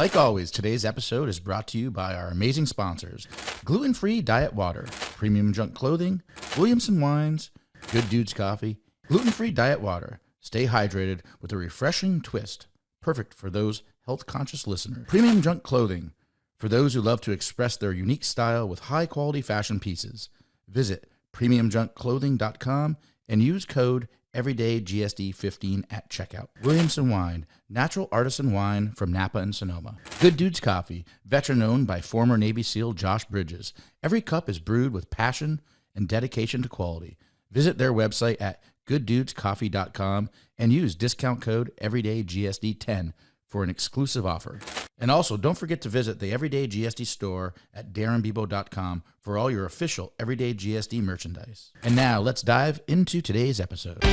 Like always, today's episode is brought to you by our amazing sponsors: gluten-free diet water, premium junk clothing, Williamson wines, Good Dudes coffee. Gluten-free diet water. Stay hydrated with a refreshing twist. Perfect for those health-conscious listeners. Premium junk clothing for those who love to express their unique style with high-quality fashion pieces. Visit premiumjunkclothing.com and use code EverydayGSD15 at checkout. Williamson Wine, natural artisan wine from Napa and Sonoma. Good Dudes Coffee, veteran-owned by former Navy SEAL Josh Bridges. Every cup is brewed with passion and dedication to quality. Visit their website at gooddudescoffee.com and use discount code EverydayGSD10 for an exclusive offer. And also, don't forget to visit the Everyday GSD store at darinbibeau.com for all your official Everyday GSD merchandise. And now, let's dive into today's episode.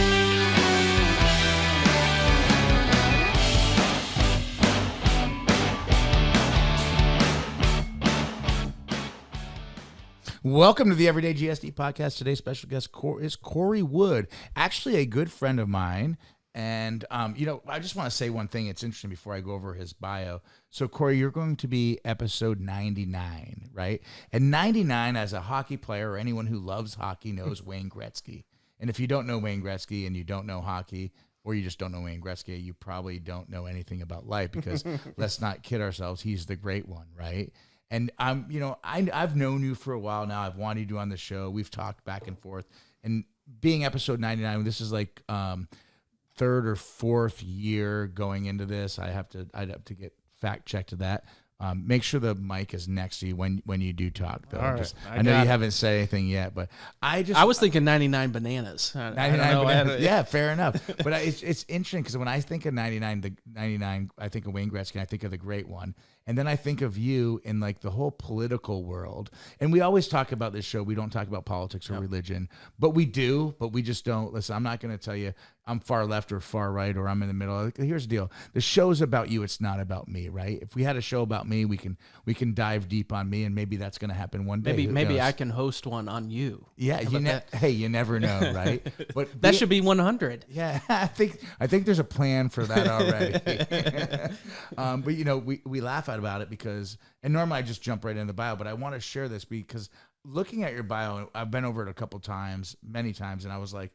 Welcome to the Everyday GSD podcast. Today's special guest is Kory Wood, actually a good friend of mine. And, I just want to say one thing. It's interesting before I go over his bio. So, Kory, you're going to be episode 99, right? And 99, as a hockey player or anyone who loves hockey, knows Wayne Gretzky. And if you don't know Wayne Gretzky and you don't know hockey, or you just don't know Wayne Gretzky, you probably don't know anything about life, because let's not kid ourselves. He's the great one, right? And I've known you for a while now. I've wanted you on the show. We've talked back and forth. And being episode 99, this is like third or fourth year going into this. I'd have to get fact checked to that. Make sure the mic is next to you when you do talk, though. All right. I know you haven't said anything yet, but I was thinking 99 bananas. 99 bananas. Yeah, fair enough. But it's interesting because when I think of 99, I think of Wayne Gretzky. I think of the great one. And then I think of you in like the whole political world. And we always talk about this show. We don't talk about politics or religion, but we do, but we just don't. Listen, I'm not going to tell you I'm far left or far right, or I'm in the middle. Here's the deal. The show's about you. It's not about me, right? If we had a show about me, we can dive deep on me, and maybe that's going to happen one day. Maybe I can host one on you. Yeah, you never know, right? But that should be 100. Yeah, I think there's a plan for that already. But we laugh about it because, and normally I just jump right into the bio, but I want to share this because looking at your bio, I've been over it many times, and I was like,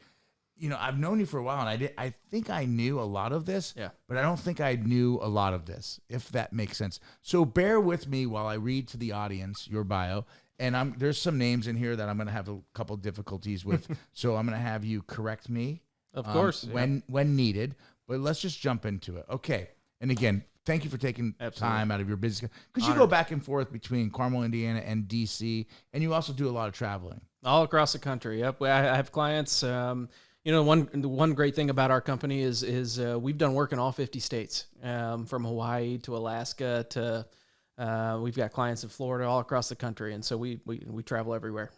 I've known you for a while, and I think I knew a lot of this, but I don't think I knew a lot of this, if that makes sense. So bear with me while I read to the audience your bio, and there's some names in here that I'm going to have a couple difficulties with, so I'm going to have you correct me, of course, when needed. But let's just jump into it. Okay, and again, thank you for taking time out of your business, because you go back and forth between Carmel, Indiana, and D.C., and you also do a lot of traveling all across the country. Yep, I have clients. One great thing about our company is we've done work in all 50 states, from Hawaii to Alaska to we've got clients in Florida, all across the country, and so we travel everywhere.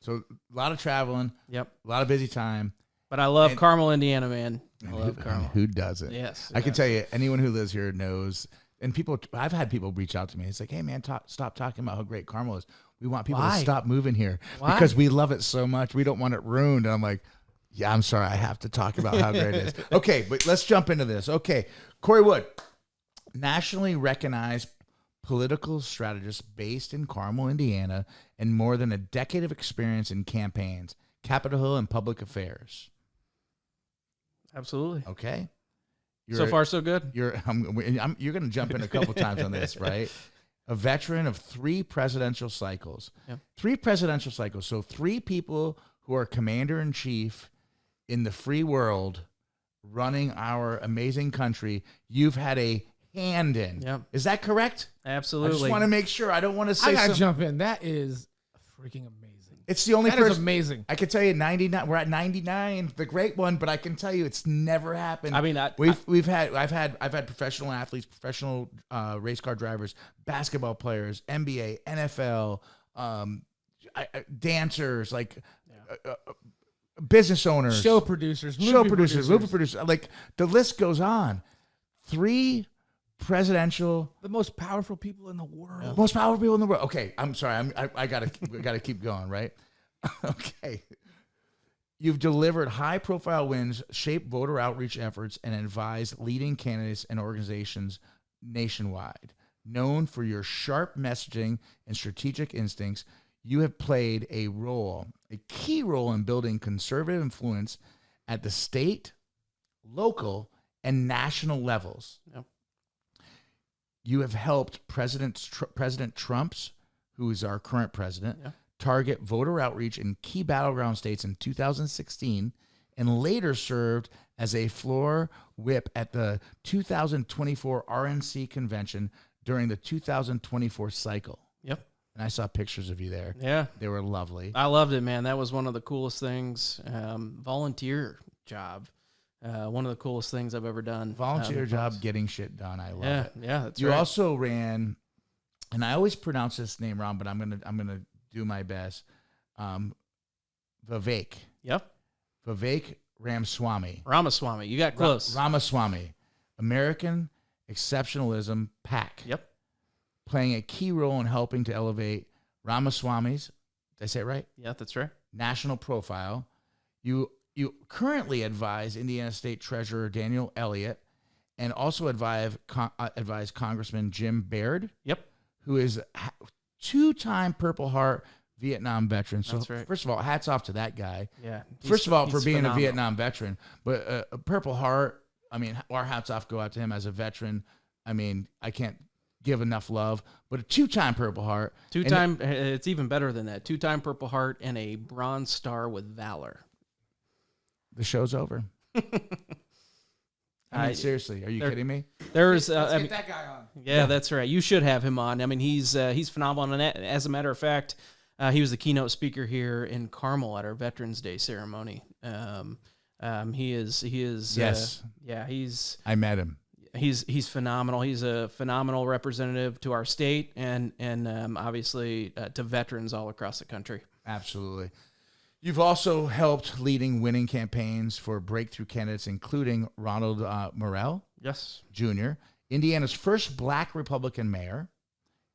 So a lot of traveling. Yep, a lot of busy time. But I love Carmel, Indiana, man. I love Carmel. Who doesn't? Yes, I can tell you, anyone who lives here knows. And I've had people reach out to me. It's like, hey man, stop talking about how great Carmel is. We want people to stop moving here because we love it so much. We don't want it ruined. And I'm like, yeah, I'm sorry. I have to talk about how great it is. Okay, but let's jump into this. Okay, Kory Wood, nationally recognized political strategist based in Carmel, Indiana, and more than a decade of experience in campaigns, Capitol Hill, and public affairs. Absolutely. Okay. So far, so good. You're going to jump in a couple times on this, right? A veteran of 3 presidential cycles. Yeah. 3 presidential cycles. So 3 people who are commander-in-chief in the free world running our amazing country, you've had a hand in. Yep. Is that correct? Absolutely. I just want to make sure. I don't want to say I got to jump in. That is freaking amazing. It's the only That is amazing. I can tell you 99. We're at 99, the great one, but I can tell you it's never happened. I mean, I've had professional athletes, professional race car drivers, basketball players, NBA, NFL, dancers, like business owners, show producers, movie producers. Like the list goes on. 3 presidential, the most powerful people in the world. Most powerful people in the world. Okay, I'm sorry. I gotta keep going, right? Okay. You've delivered high-profile wins, shaped voter outreach efforts, and advised leading candidates and organizations nationwide. Known for your sharp messaging and strategic instincts, you have played a key role in building conservative influence at the state, local, and national levels. Yep. You have helped President Trump's, who is our current president, target voter outreach in key battleground states in 2016, and later served as a floor whip at the 2024 RNC convention during the 2024 cycle. Yep. And I saw pictures of you there. Yeah. They were lovely. I loved it, man. That was one of the coolest things. Volunteer job. One of the coolest things I've ever done. Volunteer job, getting shit done. I love it. Yeah, that's You right. also ran, and I always pronounce this name wrong, but I'm gonna do my best. Vivek. Yep. Vivek Ramaswamy. You got close. Ramaswamy, American Exceptionalism PAC. Yep. Playing a key role in helping to elevate Ramaswamy's, did I say it right? Yeah, that's right. National profile. You currently advise Indiana State Treasurer Daniel Elliott, and also advise Congressman Jim Baird. Yep. Who is two-time Purple Heart Vietnam veteran. So That's right. First of all, hats off to that guy. Yeah. First of all, for he's being phenomenal. a Vietnam veteran, but a Purple Heart. I mean, our hats off go out to him as a veteran. I mean, I can't give enough love, but a two-time Purple Heart. Two-time, it's even better than that. Two-time Purple Heart and a Bronze Star with Valor. The show's over. I mean, seriously, are you kidding me? There's, Let's I get mean, that guy on. yeah, that's right. You should have him on. I mean, he's phenomenal. And as a matter of fact, he was the keynote speaker here in Carmel at our Veterans Day ceremony. He is. Yes. I met him. He's phenomenal. He's a phenomenal representative to our state and obviously to veterans all across the country. Absolutely. You've also helped leading winning campaigns for breakthrough candidates, including Ronald Morrell Yes. Jr., Indiana's first black Republican mayor,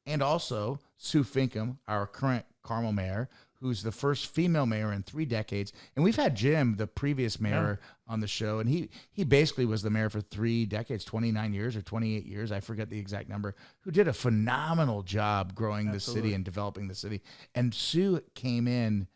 and also Sue Finkham, our current Carmel mayor, who's the first female mayor in 3 decades. And we've had Jim, the previous mayor, on the show, and he basically was the mayor for 3 decades, 29 years or 28 years, I forget the exact number, who did a phenomenal job growing the city and developing the city. And Sue came in,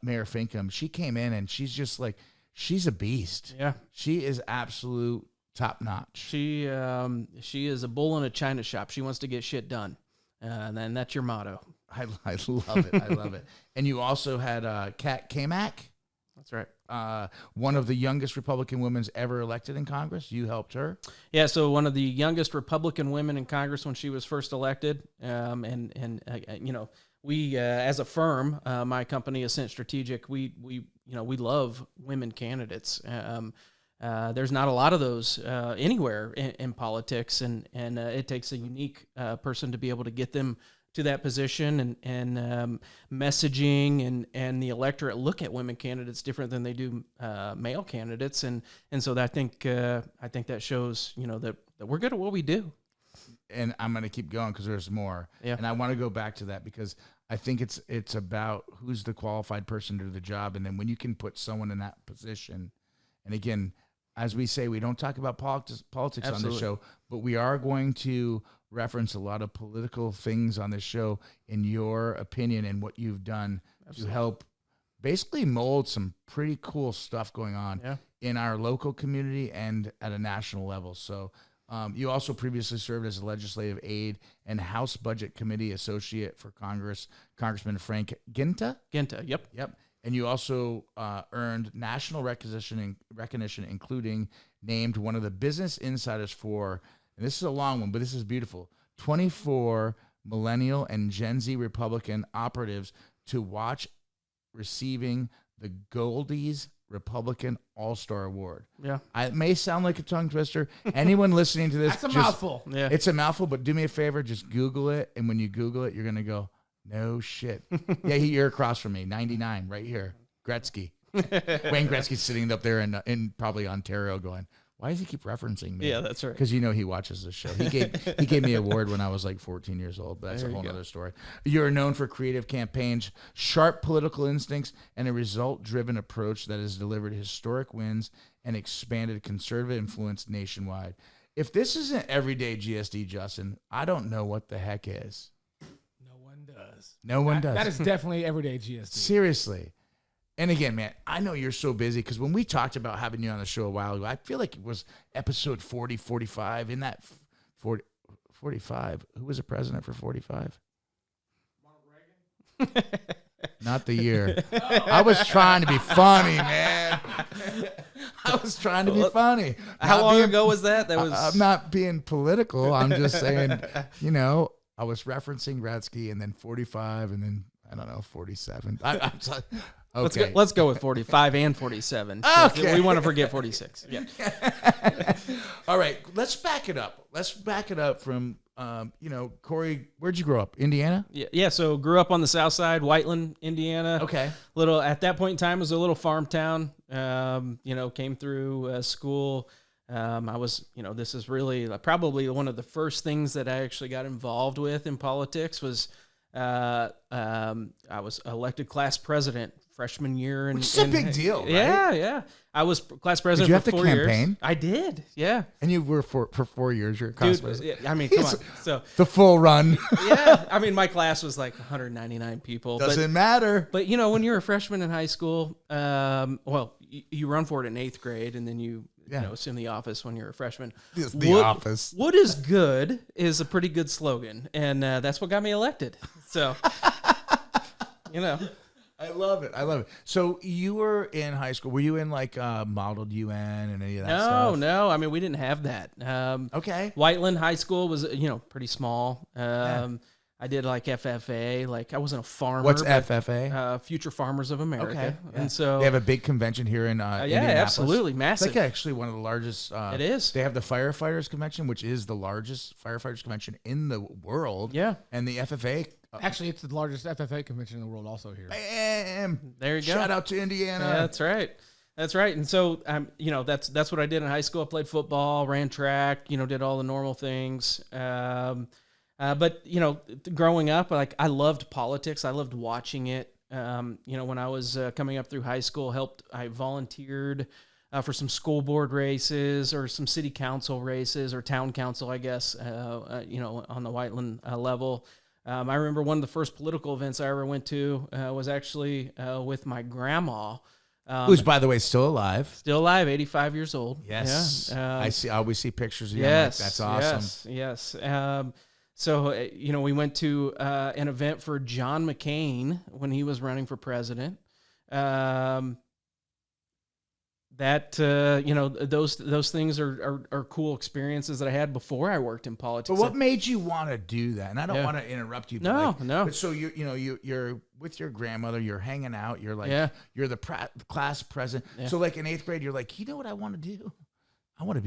Mayor Finkham, she came in and she's just like, she's a beast. Yeah. She is absolute top notch. She is a bull in a china shop. She wants to get shit done. And then that's your motto. I love it. I love it. And you also had Kat Kamak. That's right. One of the youngest Republican women ever elected in Congress. You helped her. Yeah, so one of the youngest Republican women in Congress when she was first elected. You know, we as a firm, my company Ascent Strategic, we love women candidates. There's not a lot of those anywhere in politics, and it takes a unique person to be able to get them to that position, and messaging and the electorate look at women candidates different than they do male candidates, and so I think that shows that we're good at what we do. And I'm going to keep going because there's more. Yeah. And I want to go back to that because I think it's about who's the qualified person to do the job, and then when you can put someone in that position. And again, as we say, we don't talk about politics on this show, but we are going to reference a lot of political things on this show in your opinion and what you've done to help basically mold some pretty cool stuff going on in our local community and at a national level. So you also previously served as a legislative aide and House Budget Committee Associate for Congressman Frank Ginta. Yep. And you also earned national recognition, including named one of the Business Insiders for, and this is a long one, but this is beautiful, 24 millennial and Gen Z Republican operatives to watch receiving the Goldie's Republican All-Star Award. Yeah. It may sound like a tongue twister. Anyone listening to this, That's a mouthful. Yeah. It's a mouthful, but do me a favor, just Google it, and when you Google it, you're going to go, no shit. Yeah, you're across from me. 99, right here. Gretzky. Wayne Gretzky's sitting up there in probably Ontario going, why does he keep referencing me? Yeah, that's right. Because he watches the show. He gave me an award when I was like 14 years old, but that's a whole other story. You're known for creative campaigns, sharp political instincts, and a result-driven approach that has delivered historic wins and expanded conservative influence nationwide. if this isn't everyday GSD, Justin, I don't know what the heck is. No one does. No one does. That is definitely everyday GSD. Seriously. And again, man, I know you're so busy because when we talked about having you on the show a while ago, I feel like it was episode 40, 45. In that 40, 45, who was the president for 45? Not the year. I was trying to be funny, man. I was trying to be funny. How long ago was that? That was. I'm not being political. I'm just saying, I was referencing Gretzky and then 45 and then, I don't know, 47. I'm sorry. Okay. Let's go with 45 and 47. Okay. We want to forget 46. Yeah. All right. Let's back it up. Let's back it up from, Kory, where'd you grow up? Indiana? Yeah. So grew up on the south side, Whiteland, Indiana. Okay. At that point in time, it was a little farm town. Came through school. I was, this is really probably one of the first things that I actually got involved with in politics was I was elected class president freshman year. Which is a big deal, right? Yeah. I was class president Did you for have 4 to years. campaign? I did, yeah. And you were for 4 years, you're a class president. I mean, come on. So the full run. yeah, I mean, my class was like 199 people. Doesn't matter. But, when you're a freshman in high school, you run for it in 8th grade, and then you assume the office when you're a freshman. The office. What is good is a pretty good slogan, and that's what got me elected. So, I love it. So you were in high school. Were you in like modeled UN and any of that stuff? No. I mean, we didn't have that. Okay. Whiteland High School was, pretty small. I did like FFA. Like I wasn't a farmer. What's FFA? Future Farmers of America. Okay. Yeah. And so they have a big convention here in Indianapolis. Absolutely. Massive. It's like actually one of the largest. It is. They have the Firefighters Convention, which is the largest firefighters convention in the world. Yeah. And the FFA. Actually, it's the largest FFA convention in the world also here. Bam! There you go. Shout out to Indiana. Yeah, that's right. That's right. And so, that's what I did in high school. I played football, ran track, did all the normal things. But growing up, I loved politics. I loved watching it. When I was coming up through high school, I volunteered for some school board races or some city council races or town council, I guess, on the Whiteland level. I remember one of the first political events I ever went to was actually with my grandma. Who's, by the way, still alive. Still alive, 85 years old. Yes. Yeah. I always see pictures of you. Yes. That's awesome. Yes. So, we went to an event for John McCain when he was running for president. Those things are cool experiences that I had before I worked in politics. But what made you want to do that? And I don't want to interrupt you. But No. But so you're with your grandmother. You're hanging out. You're like you're the class president. Yeah. So like in 8th grade, you're like, you know what I want to do? I want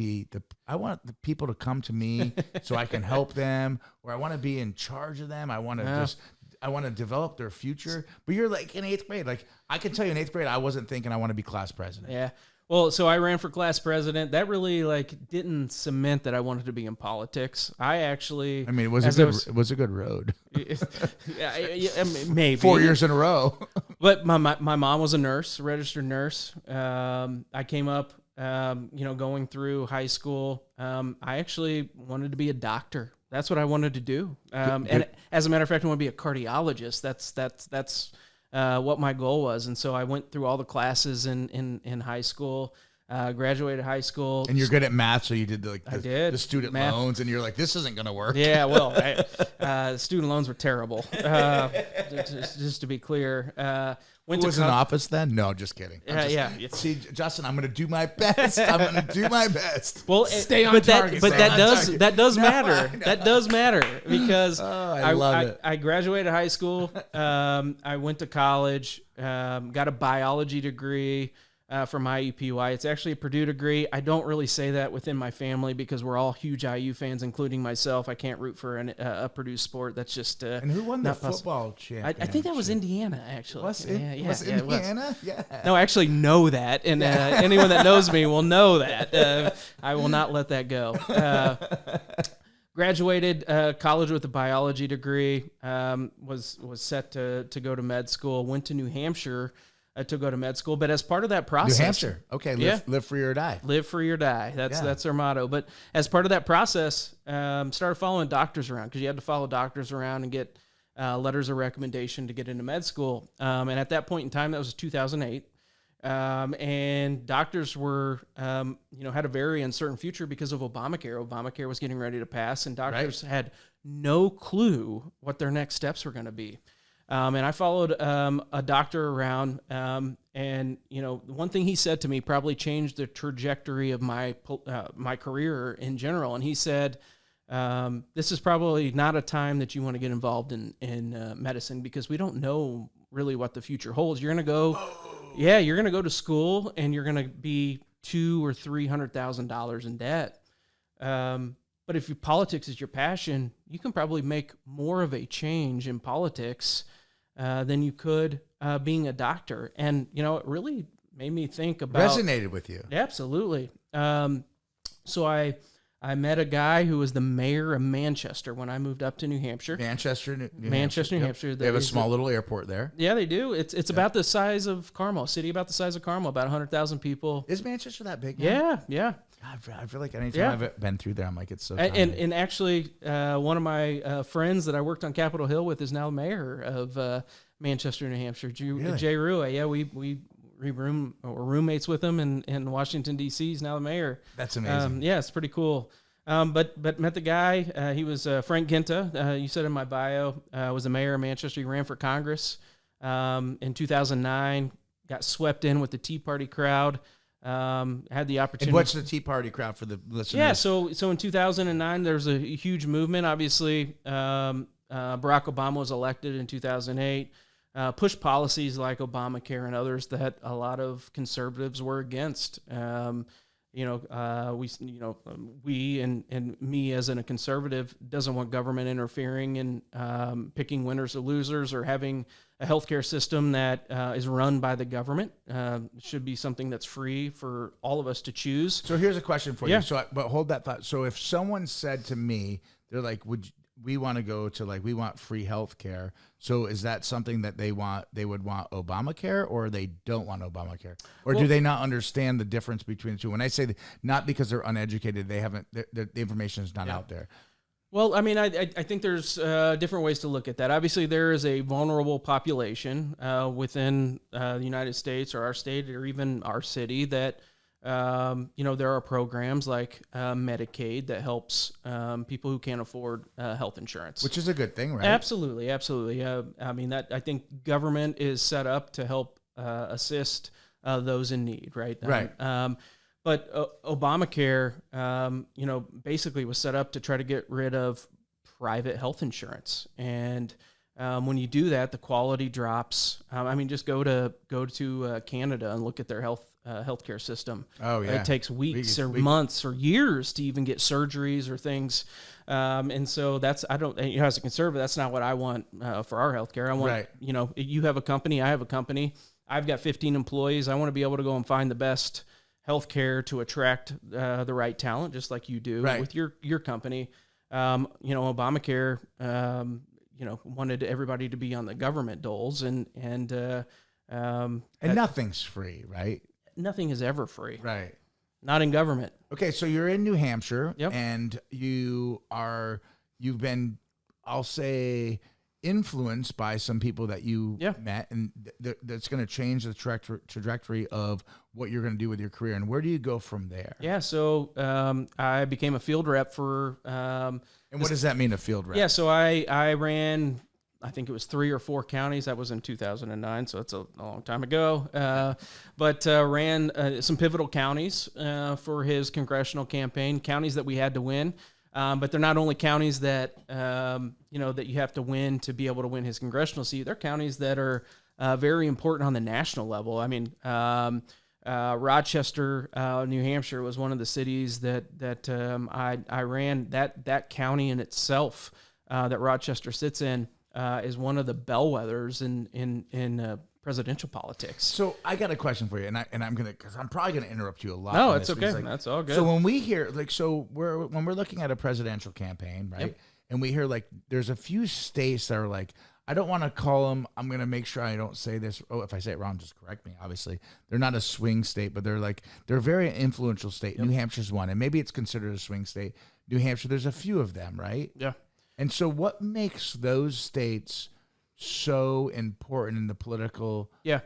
the people to come to me so I can help them, or I want to be in charge of them. I want to develop their future. But you're like in 8th grade. Like I can tell you in 8th grade, I wasn't thinking I want to be class president. Yeah. Well, so I ran for class president. That really didn't cement that I wanted to be in politics. It was a good road. Maybe 4 years in a row. But my mom was a nurse, a registered nurse. I came up, going through high school. I actually wanted to be a doctor. That's what I wanted to do. And as a matter of fact, I want to be a cardiologist. That's what my goal was. And so I went through all the classes in high school, graduated high school. And you're good at math, so you did the student math. loans, and you're like, this isn't going to work. Yeah, well, student loans were terrible, just to be clear. Who was in office then? No, just kidding. See, Justin, I'm going to do my best. Well, stay on target. That does matter. That does matter because I love it. I graduated high school. I went to college. Got a biology degree from IUPUI. It's actually a Purdue degree. I don't really say that within my family because we're all huge IU fans, including myself. I can't root for a Purdue sport. That's just and who won the football championship? I think that was Indiana, actually. Was Indiana? Yeah. No, I actually know that, and anyone that knows me will know that. I will not let that go. Graduated college with a biology degree. Was set to go to med school. Went to New Hampshire to go to med school. But as part of that process, New Hampshire. Okay, live free or die. Live free or die. That's their motto. But as part of that process, started following doctors around, because you had to follow doctors around and get letters of recommendation to get into med school. And at that point in time, that was 2008. And doctors were, had a very uncertain future because of Obamacare. Obamacare was getting ready to pass, and doctors had no clue what their next steps were going to be. And I followed a doctor around, and one thing he said to me probably changed the trajectory of my career in general. And he said, "This is probably not a time that you want to get involved in medicine, because we don't know really what the future holds. You're going to go, you're going to go to school, and you're going to be $200,000 or $300,000 in debt. But if politics is your passion, you can probably make more of a change in politics than you could being a doctor." And, it really made me think about... Resonated with you. Absolutely. So I met a guy who was the mayor of Manchester when I moved up to New Hampshire. Manchester, New Hampshire. Yep. They have a small little airport there. Yeah, they do. It's about the size of Carmel, a city about the size of Carmel, about 100,000 people. Is Manchester that big now? Yeah. God, I feel like anytime I've been through there, I'm like, it's so tiny. And actually, one of my friends that I worked on Capitol Hill with is now the mayor of Manchester, New Hampshire, Jay Rue. Yeah, we were roommates with him in Washington, D.C. He's now the mayor. That's amazing. Yeah, it's pretty cool. But met the guy. He was Frank Ginta. You said in my bio, was the mayor of Manchester. He ran for Congress in 2009. Got swept in with the Tea Party crowd. Had the opportunity. And what's the Tea Party crowd for the listeners? Yeah, so in 2009, there was a huge movement. Obviously, Barack Obama was elected in 2008. Pushed policies like Obamacare and others that a lot of conservatives were against. We and me as a conservative doesn't want government interfering in picking winners or losers, or having a healthcare system that is run by the government. It should be something that's free for all of us to choose. So here's a question for you. But hold that thought. So if someone said to me, they're like, we want to go to, we want free healthcare. So is that something that they would want Obamacare, or they don't want Obamacare? Or do they not understand the difference between the two? When I say not because they're uneducated, the information is not out there. Well, I mean, I think there's different ways to look at that. Obviously, there is a vulnerable population within the United States, or our state, or even our city, that there are programs like Medicaid that helps people who can't afford health insurance, which is a good thing, right? Absolutely. I mean, I think government is set up to help assist those in need, right? Right. But Obamacare, basically was set up to try to get rid of private health insurance, and when you do that, the quality drops. Just go to Canada and look at their healthcare system. Oh yeah, it takes weeks or months or years to even get surgeries or things. And so as a conservative, that's not what I want for our healthcare. I want, you have a company, I have a company. I've got 15 employees. I want to be able to go and find the best healthcare to attract the right talent, just like you do with your company. Obamacare, wanted everybody to be on the government doles, and nothing's free, right? Nothing is ever free. Right. Not in government. Okay, so you're in New Hampshire, Yep. and you've been, I'll say, influenced by some people that you met, and that's going to change the trajectory of what you're going to do with your career. And where do you go from there? Yeah, so I became a field rep for... and what does that mean, a field rep? Yeah, so I ran... I think it was 3 or 4 counties. That was in 2009, so it's a long time ago. But ran some pivotal counties for his congressional campaign, counties that we had to win. But they're not only counties that that you have to win to be able to win his congressional seat. They're counties that are very important on the national level. I mean, Rochester, New Hampshire was one of the cities that I ran. That county in itself that Rochester sits in. Is one of the bellwethers in presidential politics. So I got a question for you, and I'm gonna, because I'm probably gonna interrupt you a lot. No, it's okay. That's all good. So when we hear when we're looking at a presidential campaign, right? Yep. And we hear there's a few states that are like, I don't want to call them. I'm going to make sure I don't say this. Oh, if I say it wrong, just correct me. Obviously, they're not a swing state, but they're a very influential state. New Hampshire's one, and maybe it's considered a swing state. New Hampshire, there's a few of them, right? Yeah. And so, what makes those states so important in the political? Yeah.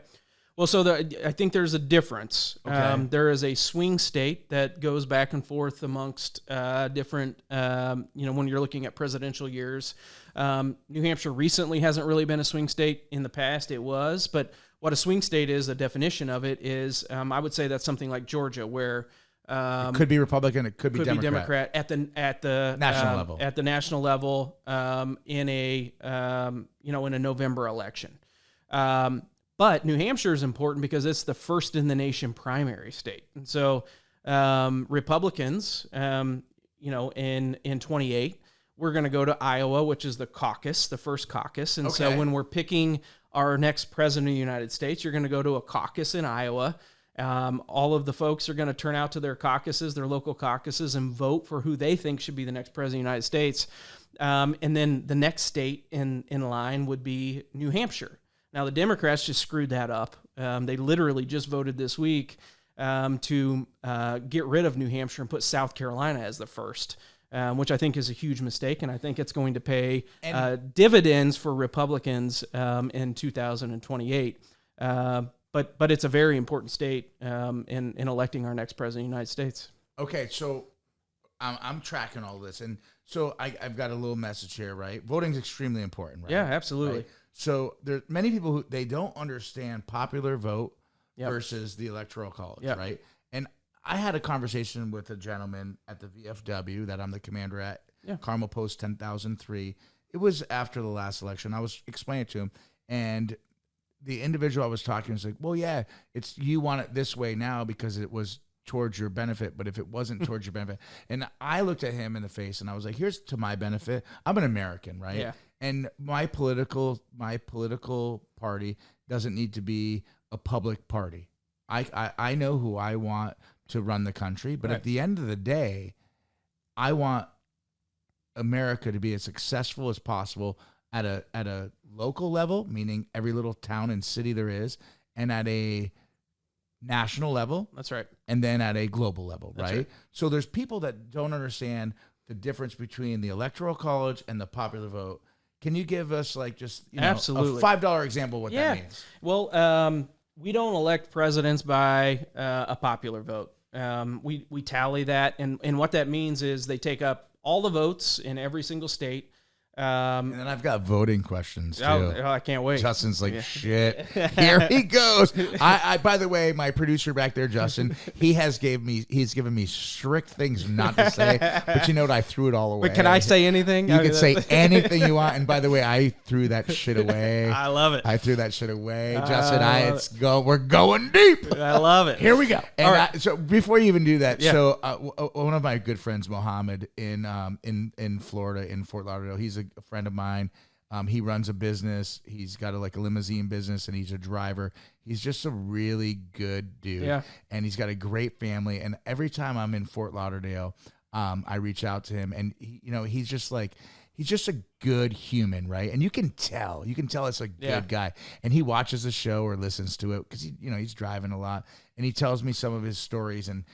Well, so I think there's a difference. Okay. There is a swing state that goes back and forth amongst different, when you're looking at presidential years. New Hampshire recently hasn't really been a swing state. In the past, it was. But what a swing state is, the definition of it is, I would say that's something like Georgia, where it could be Republican, it could be Democrat. at the National level. At the national level, in a in a November election. But New Hampshire is important because it's the first in the nation primary state. And so Republicans, in 28, we're going to go to Iowa, which is the caucus, the first caucus. And so when we're picking our next president of the United States, you're going to go to a caucus in Iowa. All of the folks are going to turn out to their caucuses, their local caucuses, and vote for who they think should be the next president of the United States. And then the next state in line would be New Hampshire. Now, the Democrats just screwed that up. They literally just voted this week to get rid of New Hampshire and put South Carolina as the first, which I think is a huge mistake, and I think it's going to pay dividends for Republicans in 2028. But it's a very important state in electing our next president of the United States. Okay, so I'm tracking all this, and so I've got a little message here, right? Voting is extremely important, right? Yeah, absolutely. Right? So there's many people who they don't understand popular vote versus the electoral college, right? And I had a conversation with a gentleman at the VFW that I'm the commander at, Carmel Post 10,003. It was after the last election. I was explaining it to him, and the individual I was talking to was like, well, yeah, it's you want it this way now because it was towards your benefit, but if it wasn't towards your benefit. And I looked at him in the face and I was like, here's to my benefit. I'm an American, right? Yeah. And my political party doesn't need to be a public party. I know who I want to run the country, but at the end of the day, I want America to be as successful as possible at a local level, meaning every little town and city there is, and at a national level. That's right. And then at a global level, That's right? So there's people that don't understand the difference between the electoral college and the popular vote. Can you give us Absolutely. a $5 example of what that means? Well, we don't elect presidents by a popular vote. We tally that, and what that means is they take up all the votes in every single state. And then I've got voting questions too. I can't wait. Justin's like, shit. Here he goes. I by the way, my producer back there, Justin, he's given me strict things not to say. But you know what? I threw it all away. But can I say anything? You can say anything you want. And by the way, I threw that shit away. I love it. I threw that shit away. Justin, we're going deep. I love it. Here we go. And all right. So before you even do that, so one of my good friends, Mohammed, in Florida, in Fort Lauderdale, he's a friend of mine. He runs a business. He's got a limousine business, and he's a driver. He's just a really good dude, and he's got a great family. And every time I'm in Fort Lauderdale, I reach out to him, and he's just a good human, right? And you can tell it's a good guy. And he watches the show or listens to it because he's driving a lot, and he tells me some of his stories, and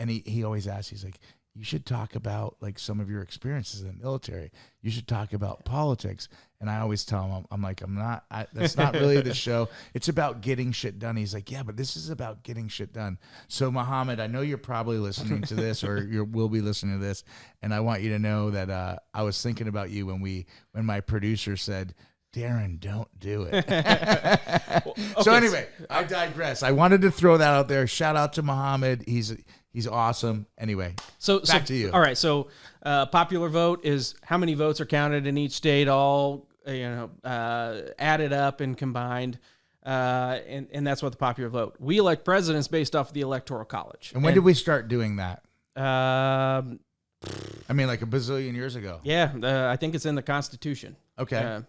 he always asks, he's like, you should talk about some of your experiences in the military. You should talk about politics. And I always tell him, I'm like, that's not really the show. It's about getting shit done. He's like, yeah, but this is about getting shit done. So Mohammed, I know you're probably listening to this or will be listening to this. And I want you to know that I was thinking about you when my producer said, Darin, don't do it. So anyway, I digress. I wanted to throw that out there. Shout out to Mohammed. He's awesome. Anyway, back to you. All right. So popular vote is how many votes are counted in each state, all added up and combined. And that's what the popular vote. We elect presidents based off of the Electoral College. And when did we start doing that? I mean, like a bazillion years ago. Yeah. I think it's in the Constitution. Okay.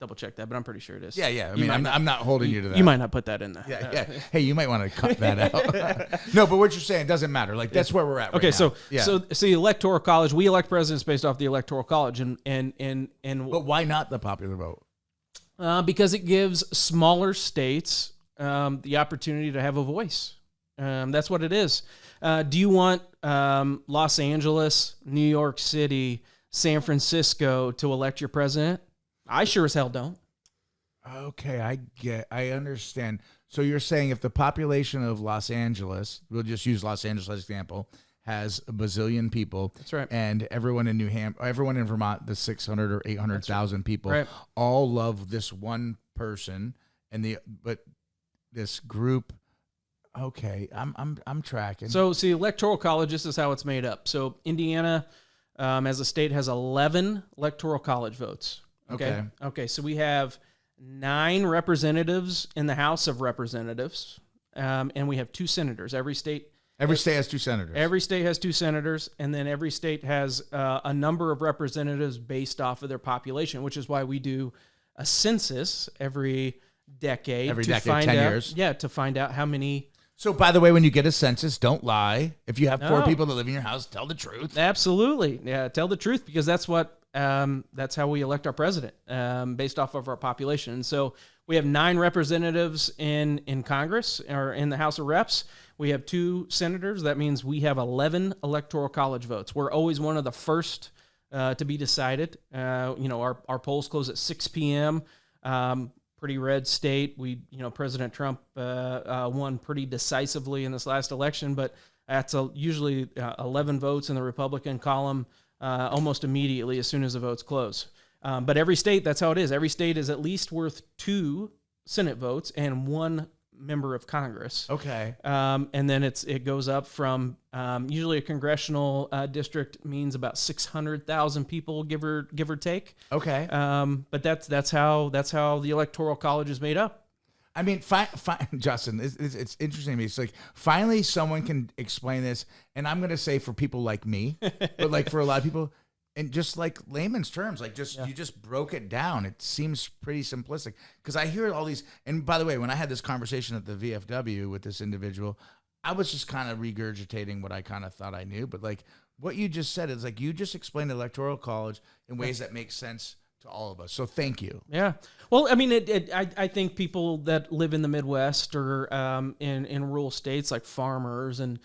Double check that, but I'm pretty sure it is. Yeah. I mean, I'm not holding you to that. You might not put that in there. Yeah. Hey, you might want to cut that out. No, but what you're saying doesn't matter. That's where we're at. Okay, right now. so the Electoral College, we elect presidents based off the Electoral College, and but why not the popular vote? Because it gives smaller states the opportunity to have a voice. That's what it is. Do you want Los Angeles, New York City, San Francisco to elect your president? I sure as hell don't. Okay, I understand. So you're saying if the population of Los Angeles, we'll just use Los Angeles as example, has a bazillion people. That's right. And everyone in everyone in Vermont, the 600 or 800,000 people, right. all love this one person, but this group. Okay, I'm tracking. So see, electoral college. This is how it's made up. So Indiana, as a state, has 11 electoral college votes. Okay. So we have 9 representatives in the House of Representatives, and we have 2 senators. Every state has 2 senators. Every state has 2 senators, and then every state has a number of representatives based off of their population, which is why we do a census every decade. 10 years. Yeah, to find out how many. So, by the way, when you get a census, don't lie. If you have 4 No. people that live in your house, tell the truth. Absolutely. Yeah, tell the truth, because that's how we elect our president, based off of our population. And so we have 9 representatives in Congress or in the House of Reps. We have 2 senators. That means we have 11 electoral college votes. We're always one of the first to be decided. Our polls close at 6 p.m. Pretty red state. President Trump won pretty decisively in this last election, but that's usually 11 votes in the Republican column almost immediately as soon as the votes close. But every state, that's how it is. Every state is at least worth 2 Senate votes and 1 member of Congress. Okay. And then it goes up from usually a congressional district means about 600,000 people, give or take. Okay. But that's how the electoral college is made up. I mean, Justin, it's interesting to me. It's like finally someone can explain this, and I'm going to say for people like me, but like for a lot of people, and just like layman's terms, like you just broke it down. It seems pretty simplistic because I hear all these. And by the way, when I had this conversation at the VFW with this individual, I was just kind of regurgitating what I kind of thought I knew. But like what you just said is like you just explained electoral college in ways that make sense to all of us. So thank you. Yeah. Well, I mean, I think people that live in the Midwest or in rural states like farmers and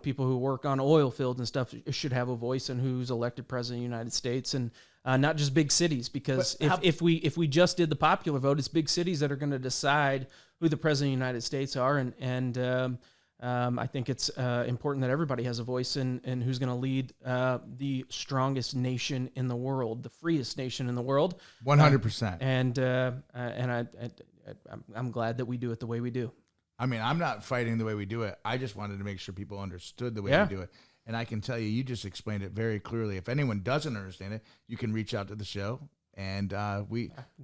people who work on oil fields and stuff should have a voice in who's elected president of the United States, and not just big cities. Because if we just did the popular vote, it's big cities that are going to decide who the president of the United States are, and I think it's important that everybody has a voice in who's going to lead the strongest nation in the world, the freest nation in the world. 100%. And I'm glad that we do it the way we do. I mean, I'm not fighting the way we do it. I just wanted to make sure people understood the way we do it. And I can tell you just explained it very clearly. If anyone doesn't understand it, you can reach out to the show. And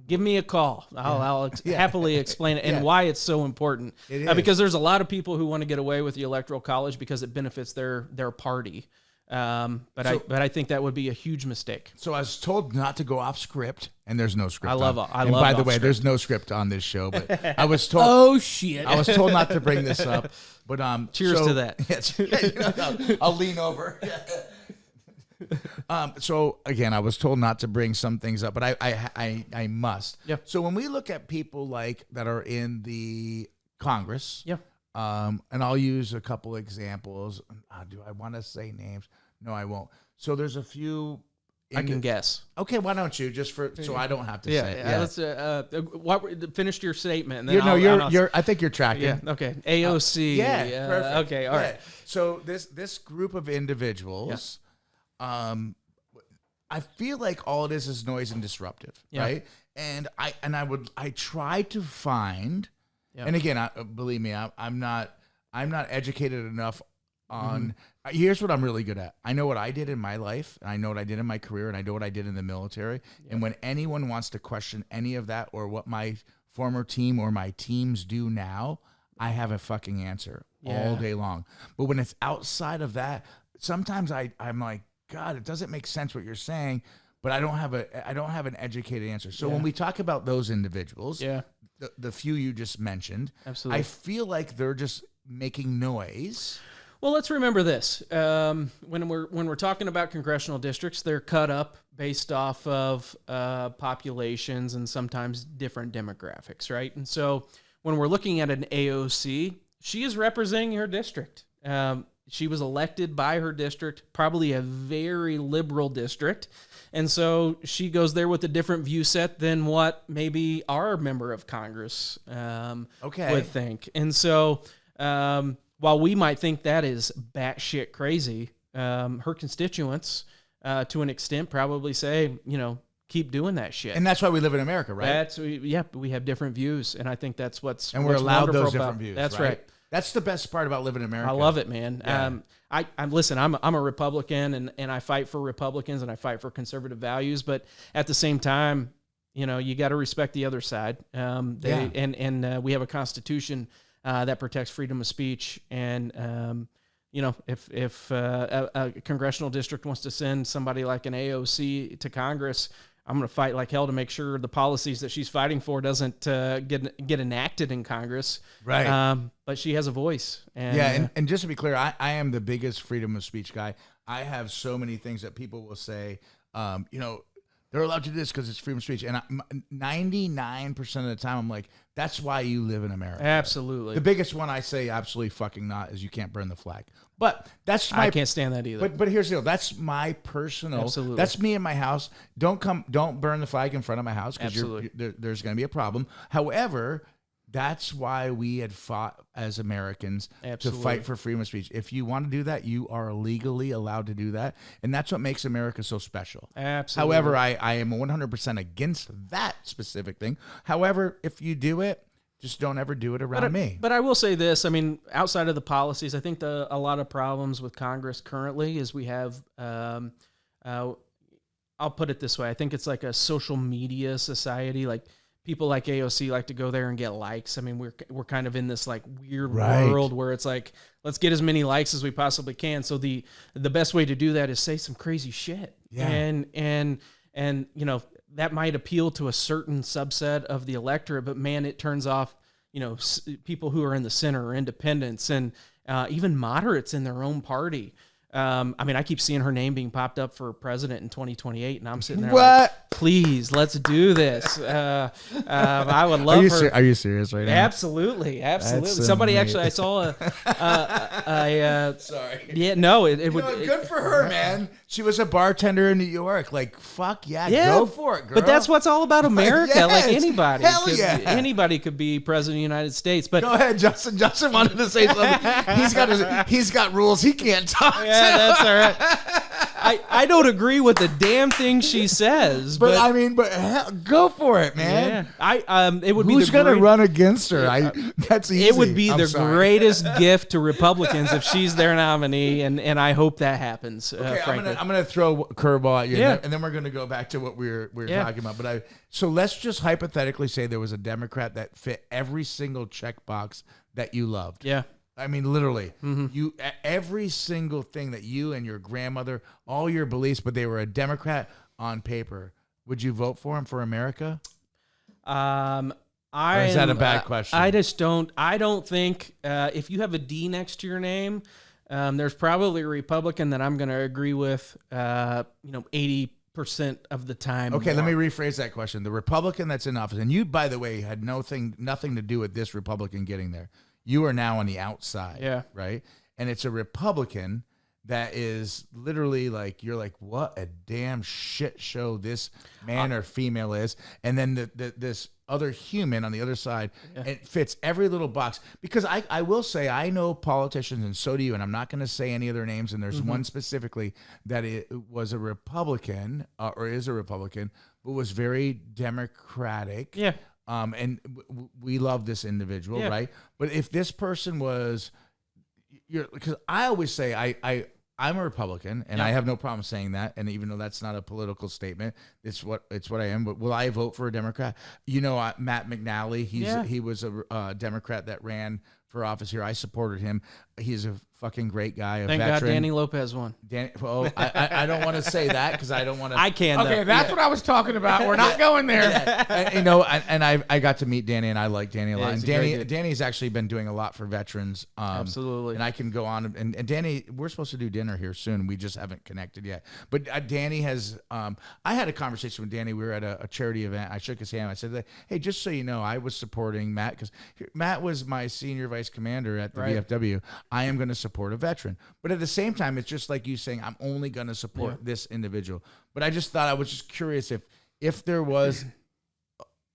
give me a call. I'll happily explain it and why it's so important. It is. Because there's a lot of people who want to get away with the electoral college because it benefits their party. But I think that would be a huge mistake. So I was told not to go off script, and there's no script. And by the way, there's no script on this show, but I was told. Oh shit! I was told not to bring this up, but cheers to that. Yes, I'll lean over. So again, I was told not to bring some things up, but I must. Yeah. So when we look at people like that are in the Congress, and I'll use a couple examples. Do I want to say names? No, I won't. So there's a few. I can guess. Okay, why don't you so I don't have to say it. Let's finish your statement. And then I think you're tracking. Yeah. Okay. AOC. Perfect. Okay. All right. So this group of individuals. I feel like all it is noise and disruptive, right? And I try to find, and again, believe me, I'm not educated enough on. Here's what I'm really good at. I know what I did in my life, and I know what I did in my career, and I know what I did in the military. And when anyone wants to question any of that or what my former team or my teams do now, I have a fucking answer all day long. But when it's outside of that, sometimes I'm like, God, it doesn't make sense what you're saying, but I don't have an educated answer. So when we talk about those individuals, the few you just mentioned, absolutely, I feel like they're just making noise. Well, let's remember this. When we're talking about congressional districts, they're cut up based off of populations and sometimes different demographics, right? And so when we're looking at an AOC, she is representing her district. She was elected by her district, probably a very liberal district. And so she goes there with a different view set than what maybe our member of Congress would think. And so while we might think that is batshit crazy, her constituents, to an extent, probably say, keep doing that shit. And that's why we live in America, right? We have different views, and I think that's what's and we're what's allowed wonderful those about, different views. That's right. That's the best part about living in America. I love it, man. Yeah. I'm a Republican, and I fight for Republicans and I fight for conservative values, but at the same time, you got to respect the other side. And we have a constitution that protects freedom of speech. And if a congressional district wants to send somebody like an AOC to Congress, I'm going to fight like hell to make sure the policies that she's fighting for doesn't get enacted in Congress. Right. But she has a voice. And, and just to be clear, I am the biggest freedom of speech guy. I have so many things that people will say, they're allowed to do this because it's freedom of speech. And 99% of the time, I'm like, that's why you live in America. Absolutely. The biggest one I say absolutely fucking not is you can't burn the flag. But that's I can't stand that either. But here's the deal. That's my personal. Absolutely. That's me in my house. Don't burn the flag in front of my house because there's going to be a problem. However, that's why we had fought as Americans to fight for freedom of speech. If you want to do that, you are legally allowed to do that. And that's what makes America so special. Absolutely. However, I am 100% against that specific thing. However, if you do it, just don't ever do it around me. But I will say this. I mean, outside of the policies, I think a lot of problems with Congress currently is we have, I'll put it this way. I think it's like a social media society. Like people like AOC like to go there and get likes. I mean, we're kind of in this like weird world where it's like, let's get as many likes as we possibly can. So the best way to do that is say some crazy shit. Yeah. And that might appeal to a certain subset of the electorate, but man, it turns off, people who are in the center or independents and even moderates in their own party. I keep seeing her name being popped up for president in 2028, and I'm sitting there like, please, let's do this. I would love her. Are you serious right now? Absolutely. Somebody actually, I saw Sorry. Yeah, no, it would. Good for her, man. She was a bartender in New York. Like, fuck yeah, go for it, girl. But that's what's all about America. Yes. Like anybody. Anybody could be president of the United States. But go ahead, Justin. Justin wanted to say something. He's got rules he can't talk. Yeah, that's all right. I don't agree with the damn thing she says, but hell, go for it, man. Yeah, it would be. Who's going to run against her? That's easy. It would be greatest gift to Republicans if she's their nominee, and I hope that happens. Okay, frankly. I'm gonna throw a curveball at you, and then we're gonna go back to what we were talking about. But so let's just hypothetically say there was a Democrat that fit every single checkbox that you loved. Yeah. I mean, literally, every single thing that you and your grandmother, all your beliefs, but they were a Democrat on paper. Would you vote for him for America? Or is that a bad question? I just don't. I don't think if you have a D next to your name, there's probably a Republican that I'm going to agree with. 80% of the time. Okay, let me rephrase that question. The Republican that's in office, and you, by the way, had nothing to do with this Republican getting there. You are now on the outside, right? And it's a Republican that is literally like, you're like, what a damn shit show this man or female is. And then this other human on the other side, it fits every little box. Because I will say, I know politicians, and so do you, and I'm not going to say any of their names, and there's one specifically that it was a Republican, or is a Republican, but was very democratic. Yeah. And we love this individual, right? But if this person was, because I always say I'm a Republican, and I have no problem saying that. And even though that's not a political statement, it's what I am. But will I vote for a Democrat? Matt McNally, he was a Democrat that ran for office here. I supported him. He's a fucking great guy. A Thank God veteran. Danny Lopez won. Well, I don't want to say that because I don't want to. I can. Okay, though. that's what I was talking about. We're not going there. And I got to meet Danny, and I like Danny a lot. he's And a great dude. Danny's actually been doing a lot for veterans. Absolutely. And I can go on. And Danny, we're supposed to do dinner here soon. We just haven't connected yet. But Danny has. I had a conversation with Danny. We were at a charity event. I shook his hand. I said, "Hey, just so you know, I was supporting Matt because Matt was my senior vice commander at the VFW. I am going to support a veteran, but at the same time, it's just like you saying, I'm only going to support this individual. But I just thought I was just curious if there was,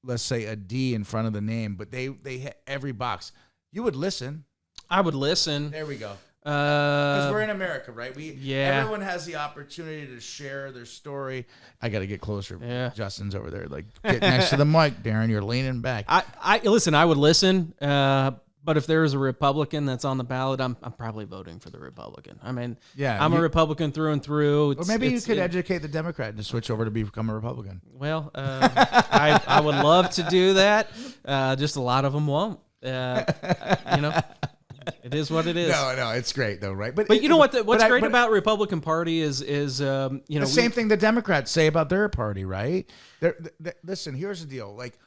let's say, a D in front of the name, but they hit every box. You would listen. I would listen. There we go. Because we're in America, right? Yeah. Everyone has the opportunity to share their story. I got to get closer. Yeah. Justin's over there. Like, get next to the mic, Darin. You're leaning back. I listen. I would listen. But if there is a Republican that's on the ballot, I'm probably voting for the Republican. I mean, I'm a Republican through and through. Or maybe you could educate the Democrat to switch over to become a Republican. Well, I would love to do that. Just a lot of them won't. It is what it is. No, it's great though, right? But you know what? What's great about Republican Party is the same thing the Democrats say about their party, right? Listen, here's the deal. Like,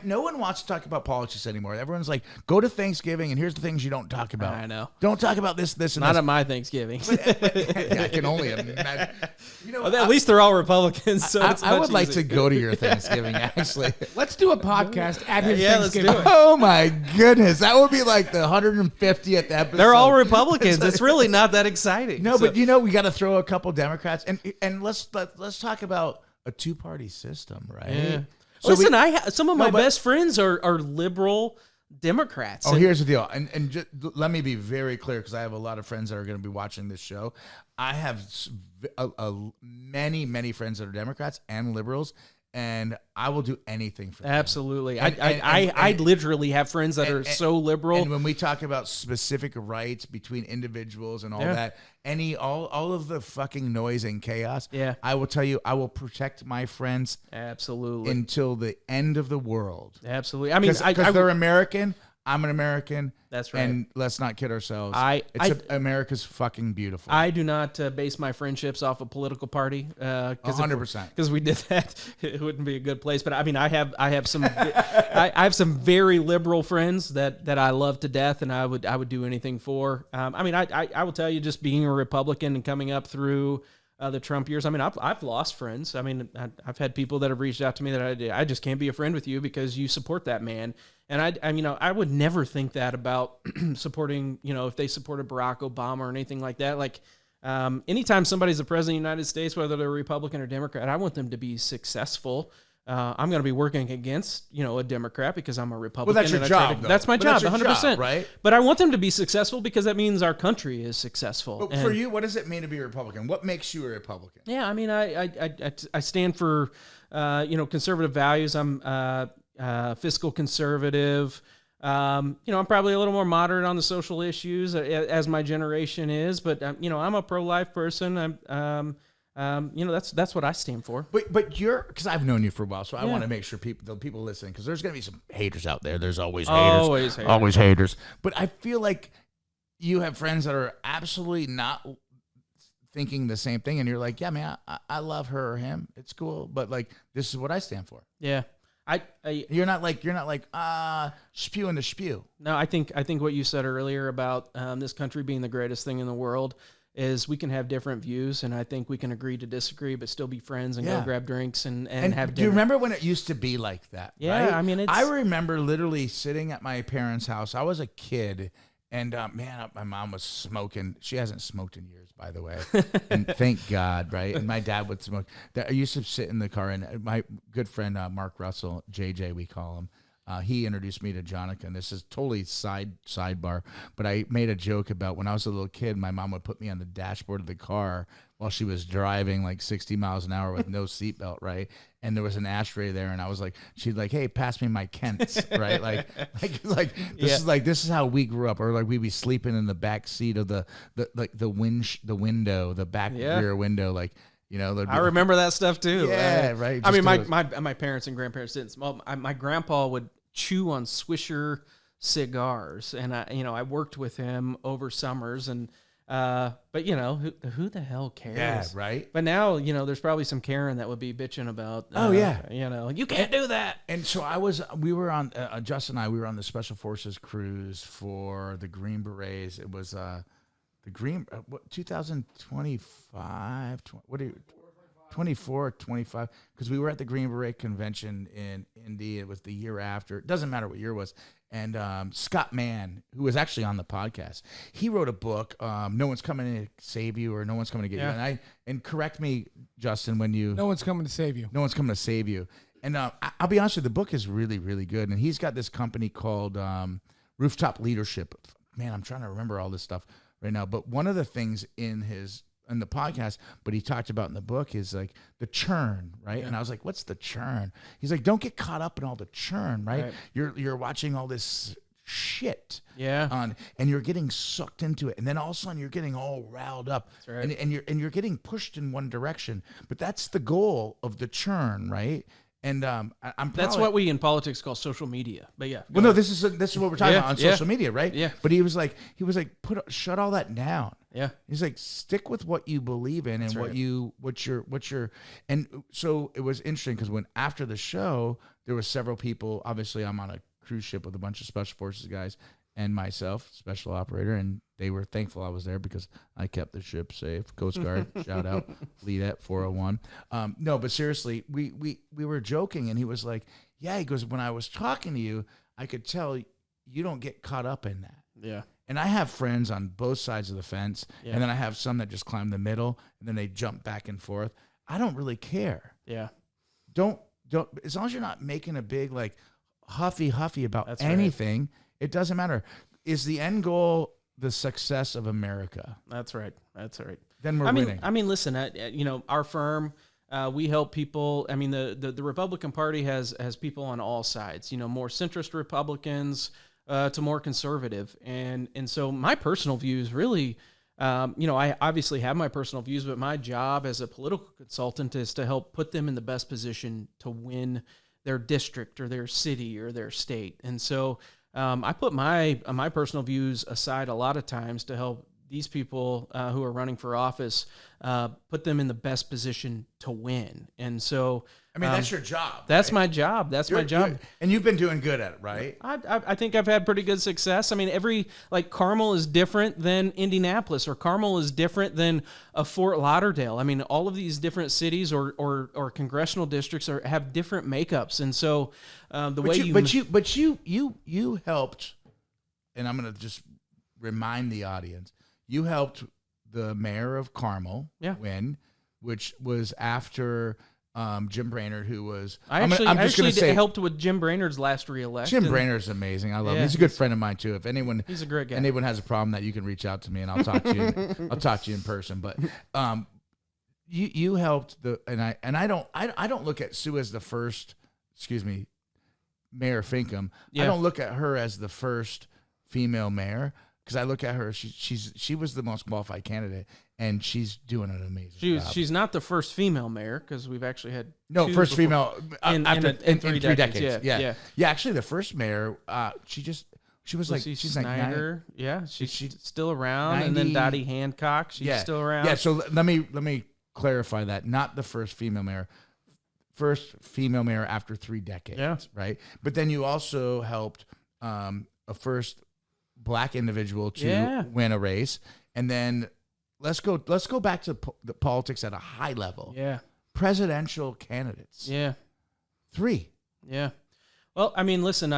no one wants to talk about politics anymore. Everyone's like, go to Thanksgiving, and here's the things you don't talk about. I know. Don't talk about this, and Not this. at my Thanksgiving. I can only imagine. Well, at least they're all Republicans. So I would like to go to your Thanksgiving, actually. Let's do a podcast at his Yeah, let's do Thanksgiving. it. Oh, my goodness. That would be like the 150th episode. They're all Republicans. It's really not that exciting. No, but we got to throw a couple Democrats. And let's talk about a two-party system, right? Yeah. So Listen, some of my best friends are liberal Democrats. Oh, here's the deal, and just, let me be very clear because I have a lot of friends that are going to be watching this show. I have many friends that are Democrats and liberals, and I will do anything for them. Absolutely. I literally have friends that are so liberal. And when we talk about specific rights between individuals and all that, all of the fucking noise and chaos, I will tell you, I will protect my friends absolutely until the end of the world. Absolutely. I mean, because they're American. I'm an American. That's right. And let's not kid ourselves. America's fucking beautiful. I do not base my friendships off a political party. 100%. Because we did that, it wouldn't be a good place. But I mean, I have some I have some very liberal friends that I love to death, and I would do anything for. I mean, I will tell you, just being a Republican and coming up through the Trump years. I mean, I've lost friends. I mean, I've had people that have reached out to me that I just can't be a friend with you because you support that man. And I would never think that about supporting, if they supported Barack Obama or anything like that. Like, anytime somebody's the president of the United States, whether they're Republican or Democrat, I want them to be successful. I'm going to be working against, a Democrat because I'm a Republican. Well, that's your job, though. That's my job, 100%. Right? But I want them to be successful because that means our country is successful. But for you, what does it mean to be a Republican? What makes you a Republican? Yeah, I mean, I stand for, conservative values. I'm fiscal conservative. I'm probably a little more moderate on the social issues as my generation is, but I'm a pro-life person. That's what I stand for. But because I've known you for a while, so I want to make sure the people listening, because there's going to be some haters out there. There's always haters. Always haters. But I feel like you have friends that are absolutely not thinking the same thing, and you're like, yeah, man, I love her or him. It's cool, but like, this is what I stand for. Yeah. You're not like spewing the spew. No, I think what you said earlier about this country being the greatest thing in the world is we can have different views, and I think we can agree to disagree, but still be friends and go grab drinks and have dinner. Do you remember when it used to be like that? Yeah, right? I mean, I remember literally sitting at my parents' house. I was a kid, and my mom was smoking. She hasn't smoked in years, by the way, and thank God, right? And my dad would smoke. I used to sit in the car, and my good friend Mark Russell, JJ, we call him. He introduced me to Jonica, and this is totally sidebar, but I made a joke about when I was a little kid, my mom would put me on the dashboard of the car while she was driving like 60 miles an hour with no seatbelt, right? And there was an ashtray there, and I was like, she'd like, hey, pass me my Kents, right? This is how we grew up, or like we'd be sleeping in the back seat of the window, the back rear window, like. I remember that stuff too. Yeah, right. I mean, my parents and grandparents didn't smoke. My grandpa would chew on Swisher cigars. And I worked with him over summers, and but who the hell cares? Yeah, right. But now, there's probably some Karen that would be bitching about, you can't do that. And so we were on, Justin and I, we were on the Special Forces cruise for the Green Berets. It was the Green, 2025, 24, 25, because we were at the Green Beret convention in Indy. It was the year after. It doesn't matter what year it was. And Scott Mann, who was actually on the podcast, he wrote a book, No One's Coming to Save You, or No One's Coming to Get You. And correct me, Justin, when you... No one's coming to save you. No one's coming to save you. And I'll be honest with you, the book is really, really good. And he's got this company called Rooftop Leadership. Man, I'm trying to remember all this stuff right now. But one of the things in the podcast, but he talked about in the book, is like the churn, right? Yeah. And I was like, what's the churn? He's like, don't get caught up in all the churn, right? You're watching all this shit, and you're getting sucked into it, and then all of a sudden you're getting all riled up, right. and you're getting pushed in one direction. But that's the goal of the churn, right? And that's what we in politics call social media. But yeah, well, no, this is what we're talking about on social media, right? Yeah. But he was like, shut all that down. Yeah. He's like, stick with what you believe in, and that's right. what you're, and so it was interesting because after the show, there was several people. Obviously, I'm on a cruise ship with a bunch of Special Forces guys and myself, special operator, and they were thankful I was there because I kept the ship safe. Coast Guard, shout out, lead at 401. No, but seriously, we were joking, and he was like, yeah, he goes, when I was talking to you, I could tell you don't get caught up in that. Yeah. And I have friends on both sides of the fence, and then I have some that just climb the middle, and then they jump back and forth. I don't really care. Yeah. Don't, as long as you're not making a big, like, huffy about that's anything, right. It doesn't matter. Is the end goal the success of America? That's right. Then we're winning. I mean, listen, our firm, we help people. I mean, the Republican Party has people on all sides, more centrist Republicans to more conservative. And so my personal views really, I obviously have my personal views, but my job as a political consultant is to help put them in the best position to win their district or their city or their state. And so I put my personal views aside a lot of times to help these people who are running for office, put them in the best position to win. And so, I mean, that's your job. That's right? my job. That's my job. And you've been doing good at it, right? I think I've had pretty good success. I mean, Carmel is different than Indianapolis, or Carmel is different than a Fort Lauderdale. I mean, all of these different cities or congressional districts have different makeups. And so But you helped, and I'm going to just remind the audience, you helped the mayor of Carmel win, which was after Jim Brainerd, who was... I helped with Jim Brainerd's last re-election. Jim Brainerd's amazing. I love him. He's a good friend of mine, too. If he's a great guy. Anyone has a problem that you can reach out to me, and I'll talk to you. I'll talk to you in person. But you helped I don't look at Sue as the first... Excuse me, Mayor Finkham. I don't look at her as the first female mayor, because I look at her, she was the most qualified candidate, and she's doing an amazing job. She's not the first female mayor, because we've actually had first female in 3 decades. Yeah. Actually, the first mayor, she was like, she's Snyder. Like, yeah, she's still around, 90, and then Dottie Hancock, she's still around. Yeah, so let me clarify that. Not the first female mayor. First female mayor after 3 decades, right? But then you also helped a first Black individual to win a race, and then let's go back to the politics at a high level. Yeah, presidential candidates. Yeah, 3. Yeah. Well, I mean, listen,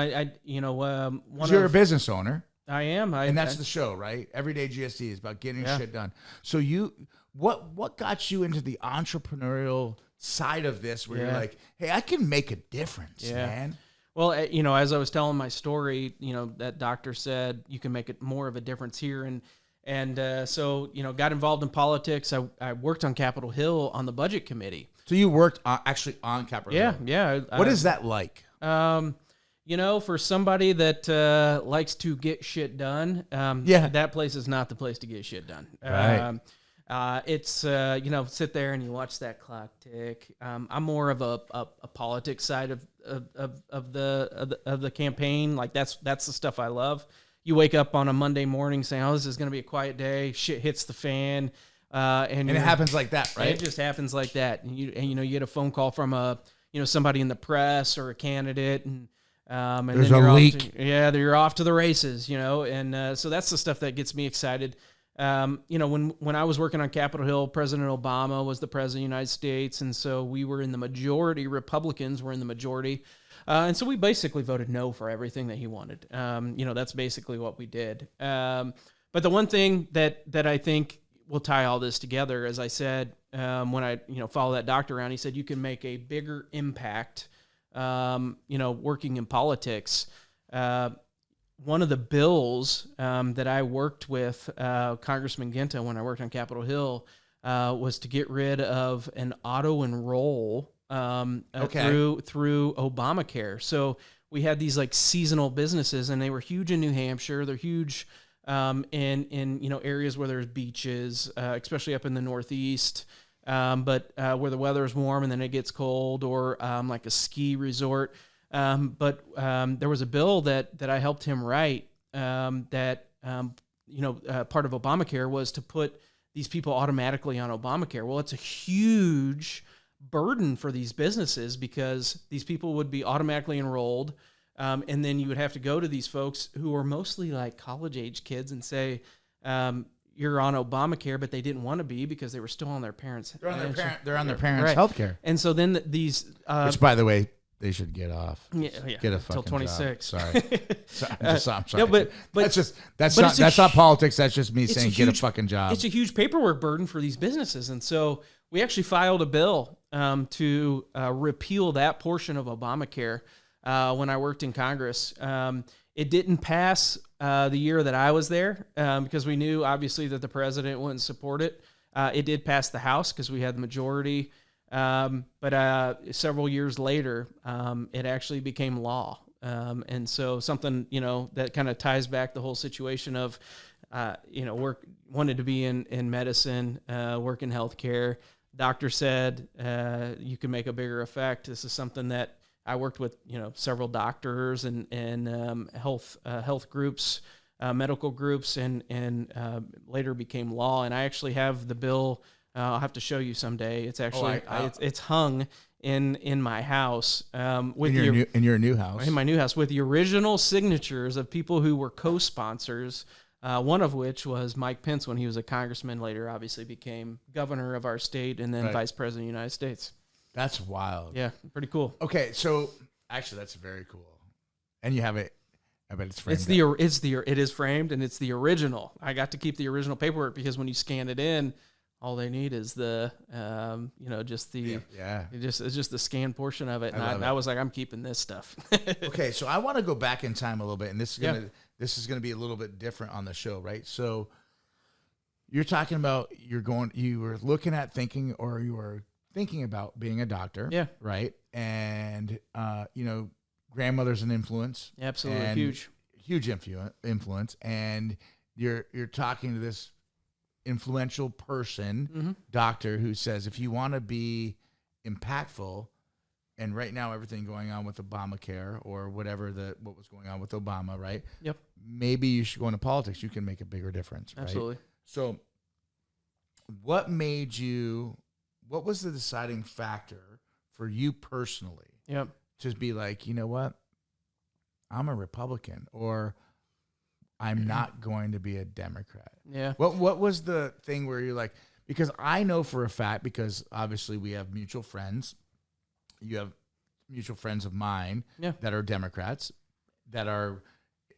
you're a business owner. I am, and that's the show, right? Everyday GSD is about getting shit done. So what got you into the entrepreneurial side of this, where you're like, hey, I can make a difference, man? Well, as I was telling my story, that doctor said you can make it more of a difference here, and so got involved in politics. I worked on Capitol Hill on the budget committee. So you worked actually on Capitol Hill. Yeah. What is that like? For somebody that likes to get shit done, that place is not the place to get shit done. Right. It's sit there and you watch that clock tick. I'm more of a politics side of the campaign. Like that's the stuff I love. You wake up on a Monday morning saying, "Oh, this is going to be a quiet day." Shit hits the fan, and it happens like that, right? It just happens like that. And you get a phone call from somebody in the press or a candidate, and there's a leak. You're off to the races, and so that's the stuff that gets me excited. When I was working on Capitol Hill, President Obama was the president of the United States, and so we were in the majority. Republicans were in the majority, and so we basically voted no for everything that he wanted. That's basically what we did. But the one thing that I think will tie all this together, as I said, when I follow that doctor around, he said you can make a bigger impact, working in politics. One of the bills that I worked with Congressman Ginta when I worked on Capitol Hill was to get rid of an auto enroll through Obamacare. So we had these like seasonal businesses, and they were huge in New Hampshire. They're huge in areas where there's beaches, especially up in the Northeast. But where the weather is warm and then it gets cold, or like a ski resort. But there was a bill that I helped him write that part of Obamacare was to put these people automatically on Obamacare. Well, it's a huge burden for these businesses because these people would be automatically enrolled, and then you would have to go to these folks who are mostly like college-age kids and say, you're on Obamacare, but they didn't want to be because they were still on their parents' They're on their parents' health care. And so then these... which, by the way, they should get off. Yeah. Get a fucking till 26. Job. Sorry. I'm sorry. No, but that's not politics. That's just me saying get a fucking job. It's a huge paperwork burden for these businesses. And so we actually filed a bill to repeal that portion of Obamacare when I worked in Congress. It didn't pass the year that I was there because we knew, obviously, that the president wouldn't support it. It did pass the House because we had the majority. But several years later, it actually became law. And so something, that kind of ties back the whole situation of, wanted to be in medicine, work in healthcare. Doctor said, you can make a bigger effect. This is something that I worked with, several doctors and health groups, medical groups, and later became law. And I actually have the bill. I'll have to show you someday. It's actually it's hung in my house with in your new house. In my new house with the original signatures of people who were co-sponsors. One of which was Mike Pence when he was a congressman. Later, obviously, became governor of our state and then vice president of the United States. That's wild. Yeah, pretty cool. Okay, so actually, that's very cool. And you have it. I bet it's framed. It is framed, and it's the original. I got to keep the original paperwork because when you scan it in, all they need is the, it's just the scanned portion of it. And I was like, I'm keeping this stuff. Okay, so I want to go back in time a little bit, and this is gonna be a little bit different on the show, right? So you're talking about you were looking at thinking about being a doctor, right? And grandmother's an influence, absolutely huge influence, and you're talking to this influential person, doctor, who says if you want to be impactful, and right now everything going on with Obamacare or whatever what was going on with Obama, right? Yep. Maybe you should go into politics. You can make a bigger difference, right? Absolutely. So what was the deciding factor for you personally? Yep. To be like, you know what? I'm a Republican, or I'm not going to be a Democrat. Yeah. What was the thing where you're like, because I know for a fact, because obviously we have mutual friends. You have mutual friends of mine that are Democrats that are,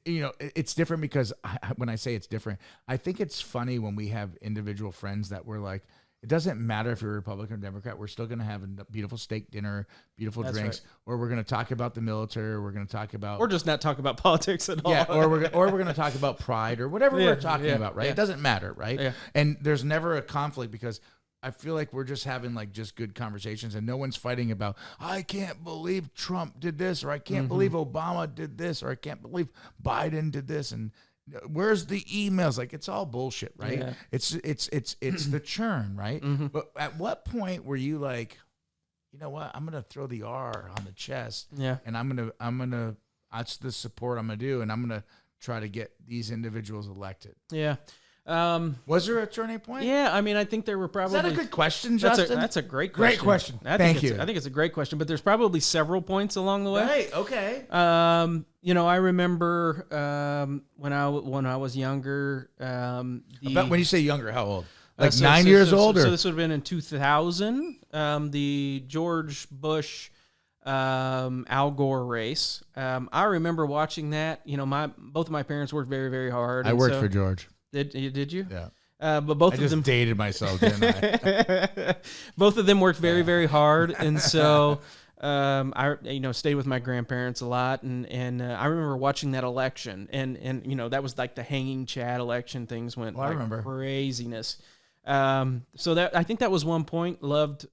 it's different because when I say it's different, I think it's funny when we have individual friends that we're like, it doesn't matter if you're a Republican or Democrat. We're still going to have a beautiful steak dinner, beautiful drinks, or we're going to talk about the military. Or we're going to talk about, or just not talk about politics at all. Yeah, or we're going to talk about pride or whatever we're talking about, right? It doesn't matter, right? Yeah. And there's never a conflict because I feel like we're just having like just good conversations, and no one's fighting about, I can't believe Trump did this, or I can't believe Obama did this, or I can't believe Biden did this, and Where's the emails? Like, it's all bullshit, right? Yeah. It's the churn, right? Mm-hmm. But at what point were you like, you know what? I'm gonna throw the R on the chest, Yeah. and I'm gonna that's the support I'm gonna do, and I'm gonna try to get these individuals elected. Yeah. Was there a turning point? Yeah, I mean, I think there were probably. Is that a good question, Justin? That's a great question. Great question. Thank you. I think it's a great question, but there's probably several points along the way. Right. Okay. I remember when I was younger. But when you say younger, how old? Like so- 9 so- years so- old, or So this would have been in 2000. The George Bush, Al Gore race. I remember watching that. Both of my parents worked very, very hard. I and worked so- for George. Did you? Yeah. But both I of just them dated myself, didn't I? both of them worked very, very hard, and so I stayed with my grandparents a lot, and I remember watching that election, and that was like the hanging Chad election. Things went I remember. craziness. So that I think that was one point. Loved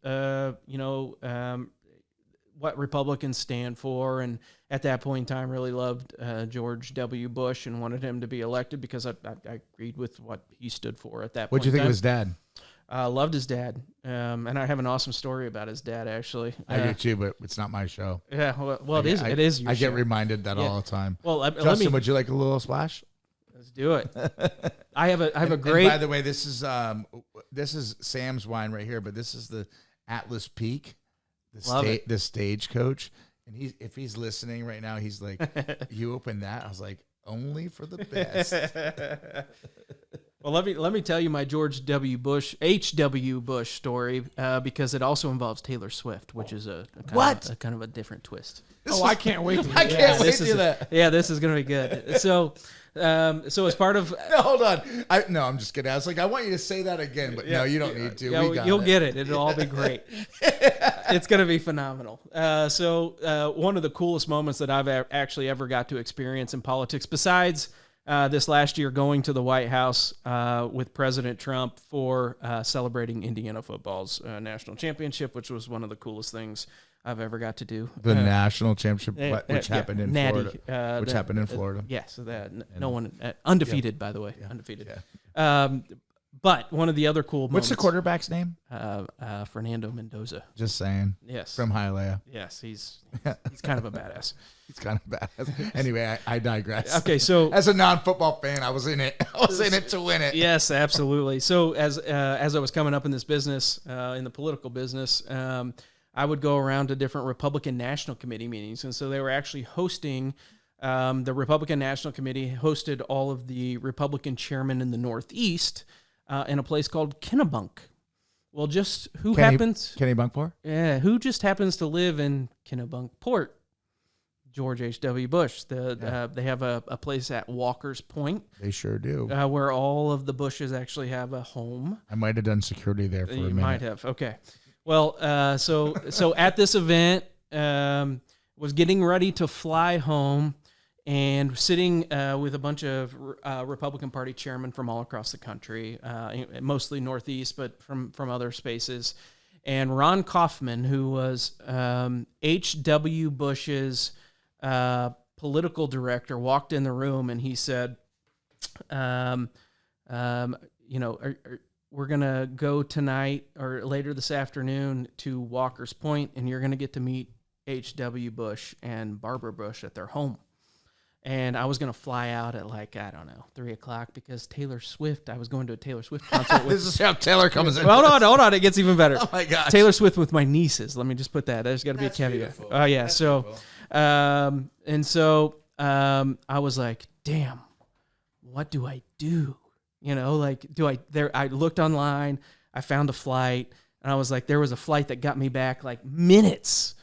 what Republicans stand for, and at that point in time, really loved George W. Bush and wanted him to be elected because I agreed with what he stood for at that point. What'd you think of his dad? Loved his dad, and I have an awesome story about his dad. Actually, I do too, but it's not my show. Yeah, well, it is. It is. Your I get show. reminded that all the time. Well, Justin, would you like a little splash? let's do it. I have a And great. by the way, this is Sam's wine right here, but this is the Atlas Peak, Love it. the stagecoach. And if he's listening right now, he's like, "You open that?" I was like, "Only for the best." Well, let me tell you my George W. Bush, H.W. Bush story, because it also involves Taylor Swift, which is a kind of a different twist. I can't wait to hear I can't wait This to is hear that. Yeah, this is gonna be good. So as part of No, hold on. I'm just kidding. I was like, I want you to say that again, but no, you don't need to. Yeah, We got you'll it. get it. It'll all be great. It's going to be phenomenal. So one of the coolest moments that I've actually ever got to experience in politics, besides this last year going to the White House with President Trump for celebrating Indiana football's national championship, which was one of the coolest things I've ever got to do. The national championship, which yeah, happened in Natty, Florida. Which happened in Florida. Yes, no one undefeated, by the way, undefeated. Yeah. But one of the other cool moments. What's the quarterback's name? Fernando Mendoza. Just saying. Yes. From Hialeah. Yes, he's kind of a badass. He's kind of badass. Anyway, I digress. Okay, so as a non-football fan, I was in it. I was in it to win it. yes, absolutely. So as I was coming up in this business, in the political business, I would go around to different Republican National Committee meetings, and so they were actually hosting. The Republican National Committee hosted all of the Republican chairmen in the Northeast in a place called Kennebunk. Well, just who happens? Kennebunkport? Yeah, who just happens to live in Kennebunkport? George H.W. Bush. They have a place at Walker's Point. They sure do. Where all of the Bushes actually have a home. I might have done security there for a minute. You might have. Okay. Well, so at this event, was getting ready to fly home and sitting with a bunch of Republican Party chairmen from all across the country, mostly Northeast, but from other spaces. And Ron Kaufman, who was H.W. Bush's political director, walked in the room and he said, we're going to go tonight or later this afternoon to Walker's Point, and you're going to get to meet H.W. Bush and Barbara Bush at their home. And I was going to fly out at 3 o'clock because Taylor Swift, I was going to a Taylor Swift concert. This is how Taylor comes in. Hold on. It gets even better. Oh, my gosh. Taylor Swift with my nieces. Let me just put that. There's got to be a caveat. beautiful. Oh, yeah. That's So, beautiful. I was like, damn, what do I do? I looked online, I found a flight, and I was like, there was a flight that got me back minutes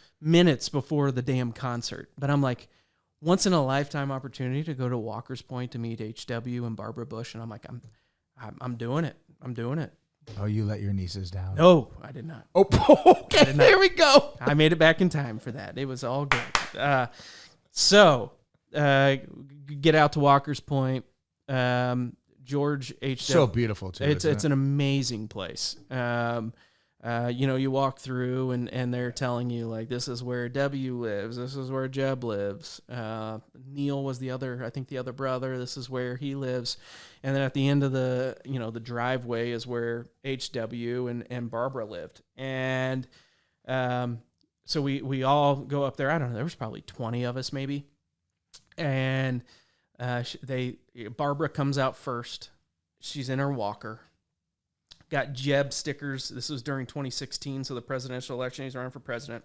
before the damn concert. But I'm like, once in a lifetime opportunity to go to Walker's Point to meet HW and Barbara Bush. And I'm like, I'm doing it. I'm doing it. Oh, you let your nieces down. No, I did not. Oh, okay. There we go. I made it back in time for that. It was all good. So get out to Walker's Point. George H.W. So beautiful, too. It's an amazing place. you walk through and they're telling you like, this is where W lives. This is where Jeb lives. Neil was the other brother. This is where he lives. And then at the end of the driveway is where HW and Barbara lived. And, so we all go up there. I don't know. There was probably 20 of us maybe. And, Barbara comes out first. She's in her walker. Got Jeb stickers. This was during 2016, so the presidential election. He's running for president.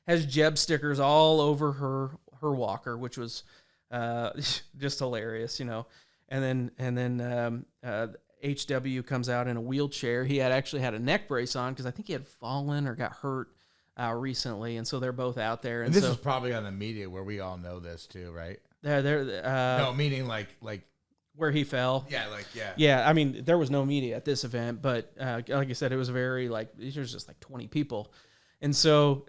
Has Jeb stickers all over her walker, which was just hilarious, And then HW comes out in a wheelchair. He had actually had a neck brace on because I think he had fallen or got hurt recently, and so they're both out there. And this is probably on the media where we all know this too, right? No, meaning like. Where he fell. Yeah. I mean, there was no media at this event, but like I said, it was very these are just like 20 people. And so,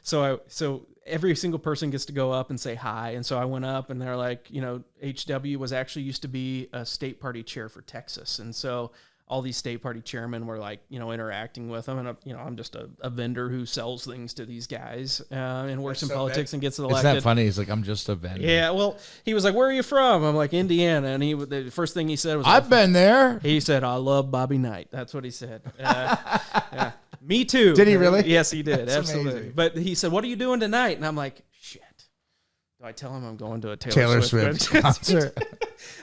so every single person gets to go up and say hi. And so I went up and they're like, HW was actually used to be a state party chair for Texas. And so all these state party chairmen were interacting with them. And, I'm just a vendor who sells things to these guys and works in politics and gets elected. Isn't that funny? He's like, I'm just a vendor. Yeah. Well, he was like, where are you from? I'm like, Indiana. And the first thing he said was, I've been there. He said, I love Bobby Knight. That's what he said. Yeah. Me too. Did he really? Yes, he did. That's absolutely. amazing. But he said, what are you doing tonight? And I'm like, shit. Do I tell him I'm going to a Taylor Swift concert?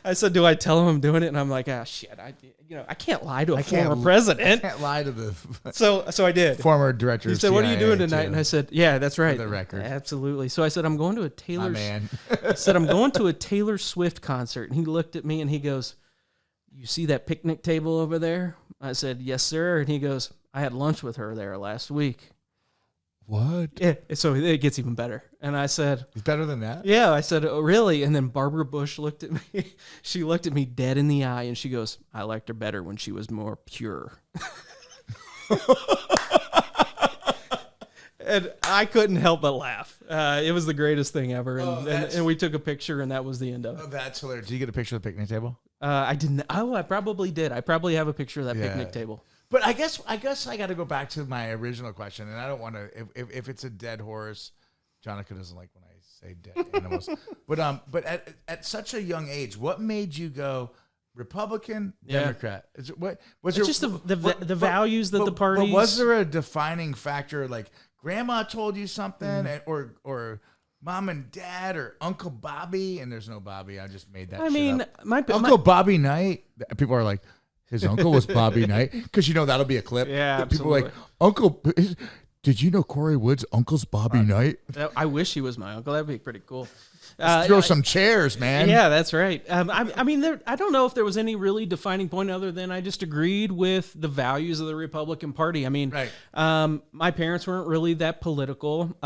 I said, do I tell him I'm doing it? And I'm like, shit. I can't lie to a former president. I can't lie to the so I did. Former director. He said, what are you doing tonight? Too. And I said, yeah, that's right. For the record. Absolutely. So I said, I'm going to a Taylor. My man. I said, I'm going to a Taylor Swift concert. And he looked at me and he goes, you see that picnic table over there? I said, yes, sir. And he goes, I had lunch with her there last week. What? Yeah. So it gets even better. And I said, it's better than that? Yeah. I said, oh, really? And then Barbara Bush looked at me. She looked at me dead in the eye and she goes, I liked her better when she was more pure. And I couldn't help but laugh. It was the greatest thing ever. And we took a picture and that was the end of it. Oh, that's hilarious. Did you get a picture of the picnic table? I didn't. Oh, I probably did. I probably have a picture of that picnic table. But I guess I got to go back to my original question, and I don't want to. If it's a dead horse, Jonica doesn't like when I say dead animals. But at such a young age, what made you go Republican, Democrat? Is it, what was it's there, just the values that the parties. But was there a defining factor like Grandma told you something, or Mom and Dad or Uncle Bobby? And there's no Bobby. I just made that. I mean, up. Uncle Bobby Knight. People are like. His uncle was Bobby Knight, because that'll be a clip. Yeah, people are like, Uncle. Did you know Kory Wood's uncle's Bobby Knight? I wish he was my uncle. That'd be pretty cool. Throw some chairs, man. Yeah, that's right. I mean, I don't know if there was any really defining point other than I just agreed with the values of the Republican Party. I mean, my parents weren't really that political.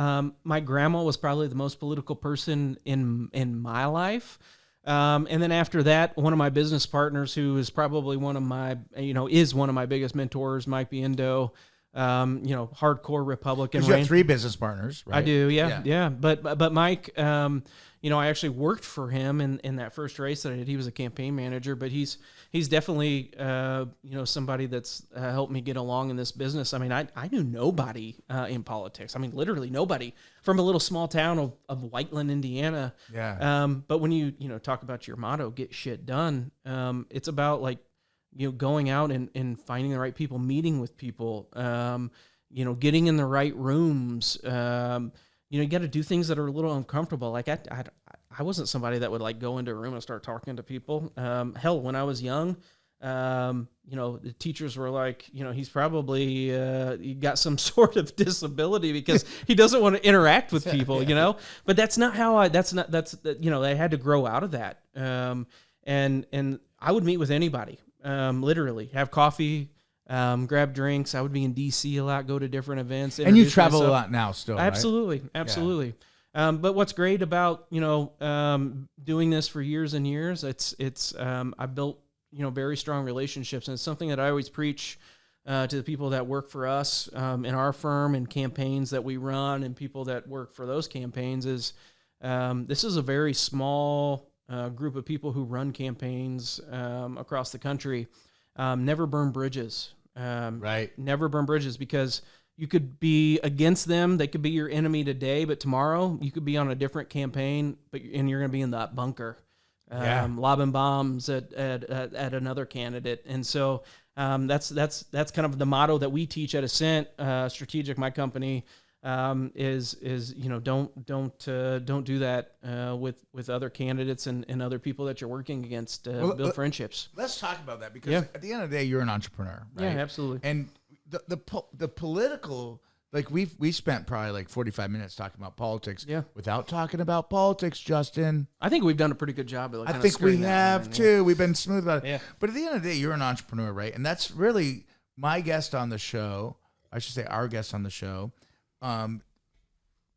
My grandma was probably the most political person in my life. And then after that, one of my business partners, who is probably one of my biggest mentors, Mike Bibeau, hardcore Republican. You have 3 business partners, right? I do, yeah. But Mike, I actually worked for him in that first race that I did. He was a campaign manager, but he's definitely somebody that's helped me get along in this business. I mean, I knew nobody in politics. I mean, literally nobody, from a little small town of Whiteland, Indiana. Yeah. But when you talk about your motto, get shit done, it's about going out and finding the right people, meeting with people, getting in the right rooms. You got to do things that are a little uncomfortable. Like I wasn't somebody that would go into a room and start talking to people. Hell, when I was young, the teachers were like, he's probably he got some sort of disability because he doesn't want to interact with people, But that's not how I had to grow out of that. And I would meet with anybody, literally have coffee. Grab drinks. I would be in DC a lot, go to different events. And you travel a lot now still, Absolutely. Right? Absolutely. Yeah. But what's great about, doing this for years and years, it's I built, very strong relationships. And it's something that I always preach to the people that work for us in our firm and campaigns that we run, and people that work for those campaigns is this is a very small group of people who run campaigns across the country. Never burn bridges. Right. Never burn bridges, because you could be against them. They could be your enemy today, but tomorrow you could be on a different campaign, and you're going to be in that bunker, lobbing bombs at another candidate. And so that's kind of the motto that we teach at Ascent Strategic, my company, is don't do that with other candidates and other people that you're working against. Build friendships. Let's talk about that, because at the end of the day, you're an entrepreneur, right? Yeah, absolutely. And the political, like we spent probably like 45 minutes talking about politics, without talking about politics, Justin. I think we've done a pretty good job. I think we have too. We've been smooth about it. Yeah. But at the end of the day, you're an entrepreneur, right? And that's really my guest on the show. I should say our guest on the show.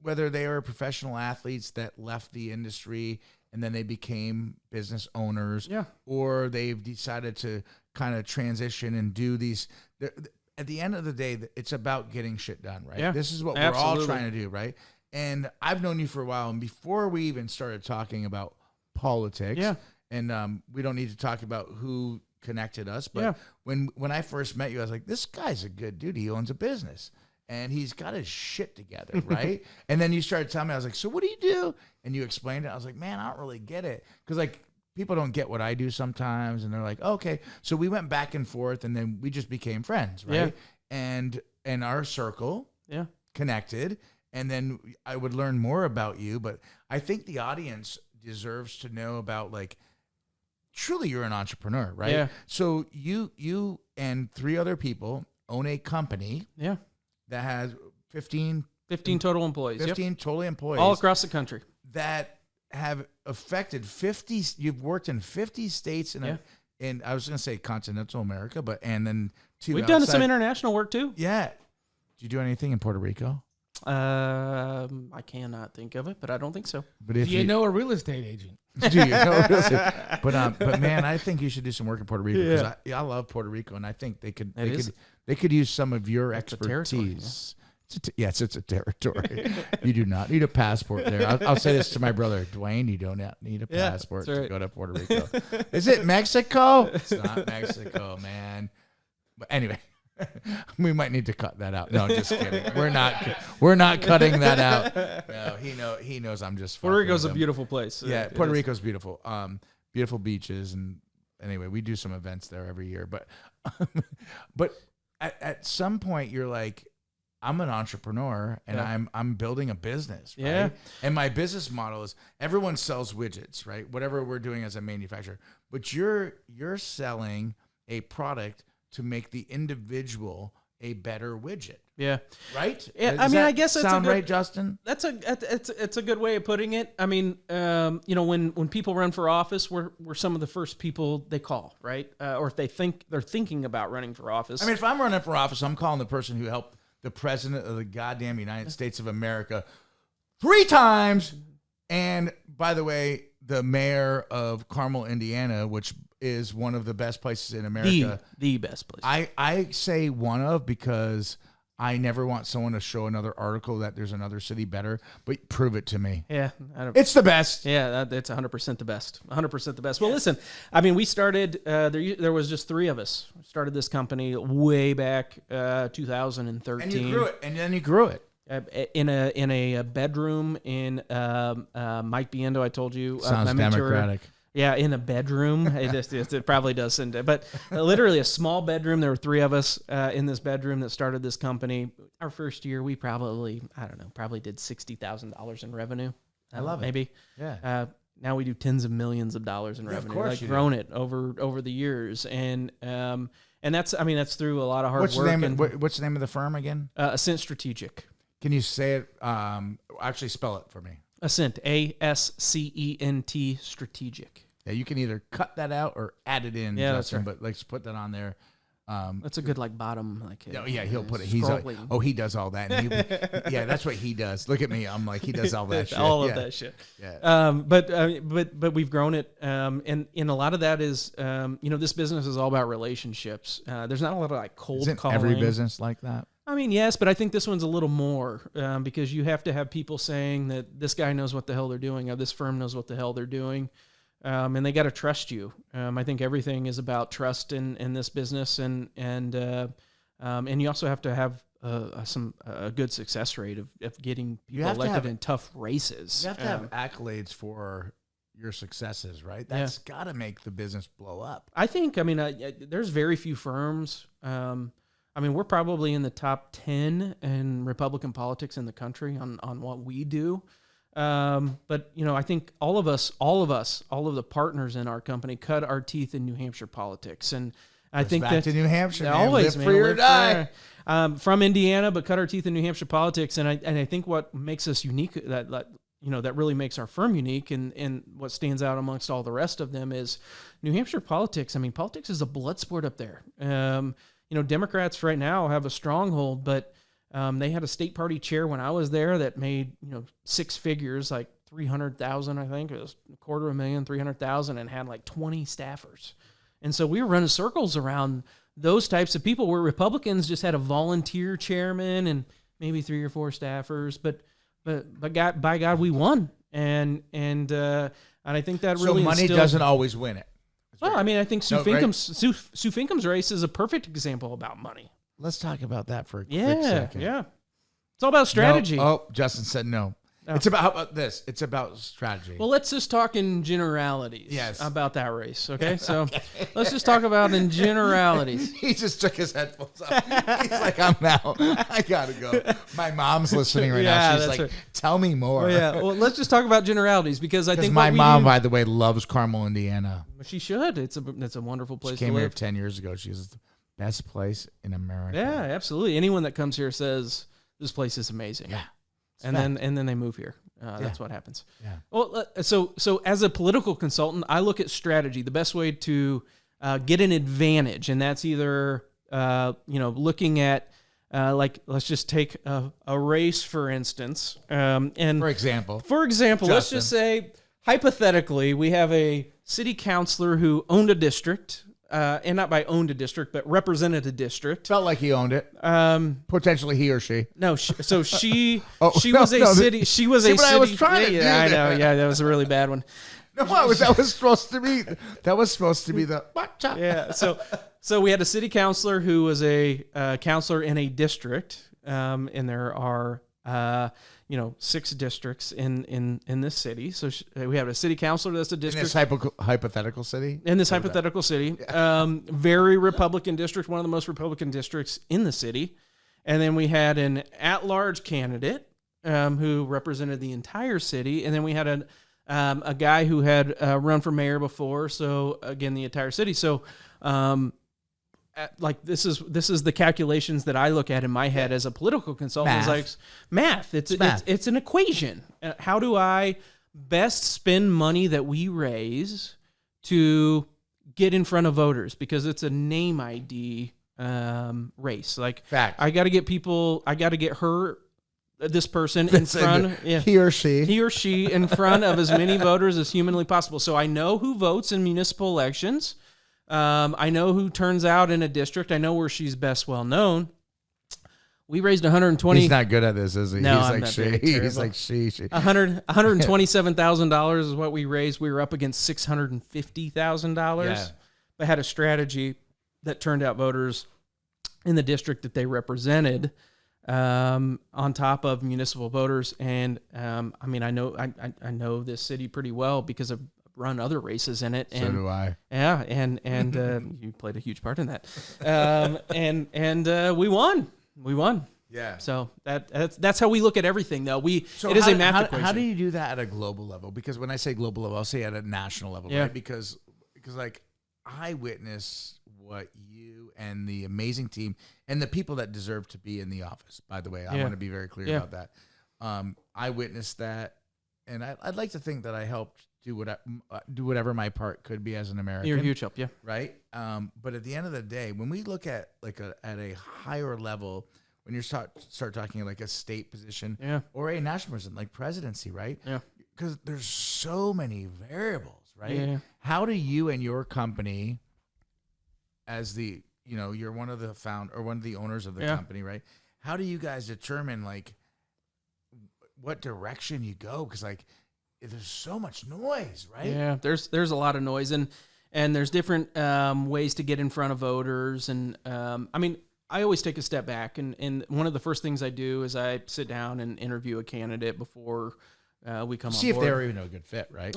Whether they are professional athletes that left the industry and then they became business owners, or they've decided to kind of transition and do these. At the end of the day, it's about getting shit done, right? Yeah, this is what we're all trying to do, right? And I've known you for a while, and before we even started talking about politics, and we don't need to talk about who connected us, but when I first met you, I was like, this guy's a good dude. He owns a business. And he's got his shit together, right? And then you started telling me, I was like, so what do you do? And you explained it. I was like, man, I don't really get it. Because, like, people don't get what I do sometimes. And they're like, oh, okay. So we went back and forth, and then we just became friends, right? And our circle connected. And then I would learn more about you. But I think the audience deserves to know about, like, truly you're an entrepreneur, right? Yeah. So you and 3 other people own a company. Yeah. That has 15 total employees. 15 total employees. All across the country. That have affected 50. You've worked in 50 states in I was going to say continental America, and then 2 We've outside. done some international work too. Yeah. Did you do anything in Puerto Rico? I cannot think of it, but I don't think so. But if Do you know a real estate agent? Do you know? But man, I think you should do some work in Puerto Rico, because I love Puerto Rico, and I think they could use some of your expertise. It's a territory. You do not need a passport there. I'll say this to my brother, Dwayne. You don't need a passport to go to Puerto Rico. Is it Mexico? It's not Mexico, man. But anyway. We might need to cut that out. No, just kidding. We're not cutting that out. No, he knows I'm just. Puerto Rico's a beautiful place. Yeah, Puerto Rico's beautiful. Beautiful beaches, and anyway, we do some events there every year. But at some point, you're like, I'm an entrepreneur, and I'm building a business. Right? Yeah. And my business model is everyone sells widgets, right? Whatever we're doing as a manufacturer, but you're selling a product to make the individual a better widget. Yeah. Right? Yeah. Does I guess that's sound right, Justin? That's it's a good way of putting it. I mean, when people run for office, we're some of the first people they call, right? Or if they're thinking about running for office. I mean, if I'm running for office, I'm calling the person who helped the president of the goddamn United States of America 3 times. And by the way, the mayor of Carmel, Indiana, which is one of the best places in America. The best place. I say one of, because I never want someone to show another article that there's another city better, but prove it to me. Yeah. It's the best. Yeah, it's 100% the best. 100% the best. Well, listen, I mean, we started, there was just 3 of us. We started this company way back 2013. And you grew it. And then you grew it. In a bedroom in Mike Biendo, I told you. Sounds democratic. Yeah, in a bedroom. It probably does. But literally a small bedroom. There were 3 of us in this bedroom that started this company. Our first year, we probably did $60,000 in revenue. I love it. Maybe. Yeah. Now we do tens of millions of dollars in revenue. Of course, like grown it over the years, and that's through a lot of hard work. What's the name of the firm again? Ascent Strategic. Can you say it? Actually, spell it for me. Ascent, ASCENT, Strategic. Yeah, you can either cut that out or add it in, Yeah, Justin, that's right. but let's put that on there. That's a good bottom He'll put it. He's like, he does all that. And that's what he does. Look at me. I'm like, he does all that shit. All of that shit. Yeah. But we've grown it, and a lot of that is this business is all about relationships. There's not a lot of like cold calling. Every business like that? I mean, yes, but I think this one's a little more because you have to have people saying that this guy knows what the hell they're doing, or this firm knows what the hell they're doing. and they got to trust you. I think everything is about trust in this business, and you also have to have a good success rate of getting people elected in tough races. You have to have accolades for your successes, right? That's got to make the business blow up. I think, there's very few firms. We're probably in the top 10 in Republican politics in the country on what we do. But I think all of the partners in our company cut our teeth in New Hampshire politics. And I think back to New Hampshire, man. Always, live free or die. From Indiana, but cut our teeth in New Hampshire politics. And I think what makes us unique, that really makes our firm unique, and what stands out amongst all the rest of them is New Hampshire politics. Politics is a blood sport up there. Democrats right now have a stronghold, but they had a state party chair when I was there that made, six figures, like 300,000, I think it was $250,000, 300,000, and had like 20 staffers. And so we were running circles around those types of people, where Republicans just had a volunteer chairman and maybe 3 or 4 staffers, but by God, we won. And I think that really money doesn't always win it. Well, I think Sue Finkam's race is a perfect example about money. Let's talk about that for a quick second. Yeah. It's all about strategy. No. Oh, Justin said no. Oh. It's about, how about this? It's about strategy. Well, let's just talk in generalities about that race, okay? So let's just talk about in generalities. He just took his headphones off. He's like, I'm out. I got to go. My mom's listening right now. She's like, right. Tell me more. Well, let's just talk about generalities, because I think my mom, by the way, loves Carmel, Indiana. She should. It's a wonderful place to live. She came here 10 years ago. She's the best place in America. Yeah, absolutely. Anyone that comes here says this place is amazing. Yeah. And then they move here. That's what happens. Yeah. Well, so as a political consultant, I look at strategy. The best way to get an advantage, and that's either looking at let's just take a race, for instance. And for example, Justin, let's just say hypothetically we have a city councilor who owned a district. And not by owned a district, but represented a district. Felt like he owned it. Potentially he or she. No, she was a city. She was a city. I was trying to do I know. that. Yeah, that was a really bad one. No, that was supposed to be the. Yeah. So we had a city councilor who was a councilor in a district, and there are 6 districts in this city. So we have a city councilor that's a district. In this hypothetical city? In this hypothetical city. Very Republican district, one of the most Republican districts in the city. And then we had an at-large candidate who represented the entire city. And then we had a guy who had run for mayor before. So, again, the entire city. So, this is the calculations that I look at in my head as a political consultant. It's like math. It's an equation. How do I best spend money that we raise to get in front of voters? Because it's a name ID race. Like, fact. I got to get people. I got to get this person in front. He or she in front of as many voters as humanly possible. So I know who votes in municipal elections. I know who turns out in a district. I know where she's best well known. We raised 120. He's not good at this, is he? No, he's I'm like not she. He's like she. $127,000 is what we raised. We were up against $650,000. Yeah. But had a strategy that turned out voters in the district that they represented, on top of municipal voters. And I know this city pretty well because I've run other races in it. So do I. Yeah, and you played a huge part in that. And we won. Yeah. So that's how we look at everything, though. It is a math equation. How do you do that at a global level? Because when I say global level, I'll say at a national level, right? Because like I witness what you and the amazing team and the people that deserve to be in the office. By the way, I want to be very clear about that. I witnessed that, and I'd like to think that I helped do whatever my part could be as an American. You're a huge help, yeah. Right? But at the end of the day, when we look at at a higher level, when you start talking like a state position or a national position, like presidency, right? Yeah. Because there's so many variables, right? Yeah. How do you and your company, as you're one of the one of the owners of the company, right? How do you guys determine like what direction you go? Because like there's so much noise, right? Yeah, there's a lot of noise, and there's different ways to get in front of voters. And I mean, I always take a step back, and one of the first things I do is I sit down and interview a candidate before we come See on if board. they're even a good fit, right?